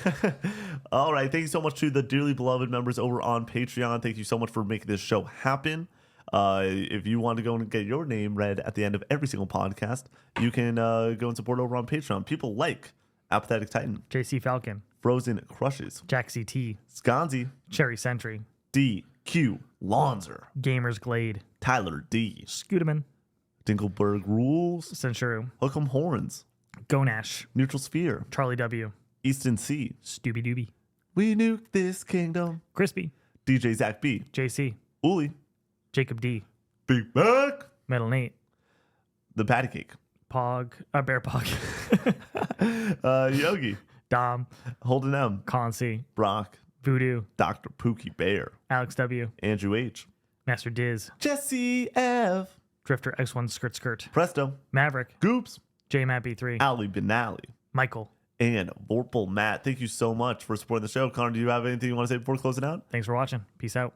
All right. Thank you so much to the dearly beloved members over on Patreon. Thank you so much for making this show happen. If you want to go and get your name read at the end of every single podcast, you can go and support over on Patreon. People like Apathetic Titan, JC Falcon, Frozen Crushes, Jack CT, Sconzi, Cherry Sentry, DQ Lonzer, Gamers Glade, Tyler D, Scooterman, Dinkelberg Rules, Centuru, Hook'em Horns, Gonash, Neutral Sphere, Charlie W, Easton C, Stooby Dooby, We Nuke This Kingdom, Crispy, DJ Zach B, JC, Uli, Jacob D, Big Mac, Metal Nate, The Patty Cake, Pog, Bear Pog, Yogi, Dom, Holden M, Colin C, Brock, Voodoo, Dr. Pookie Bear, Alex W, Andrew H, Master Diz, Jesse F, Drifter X1 Skirt Skirt, Presto, Maverick, Goops, J-Ep.83, Ali Benally, Michael. and Vorpal Matt. Thank you so much for supporting the show. Connor, do you have anything you want to say before closing out? Thanks for watching. Peace out.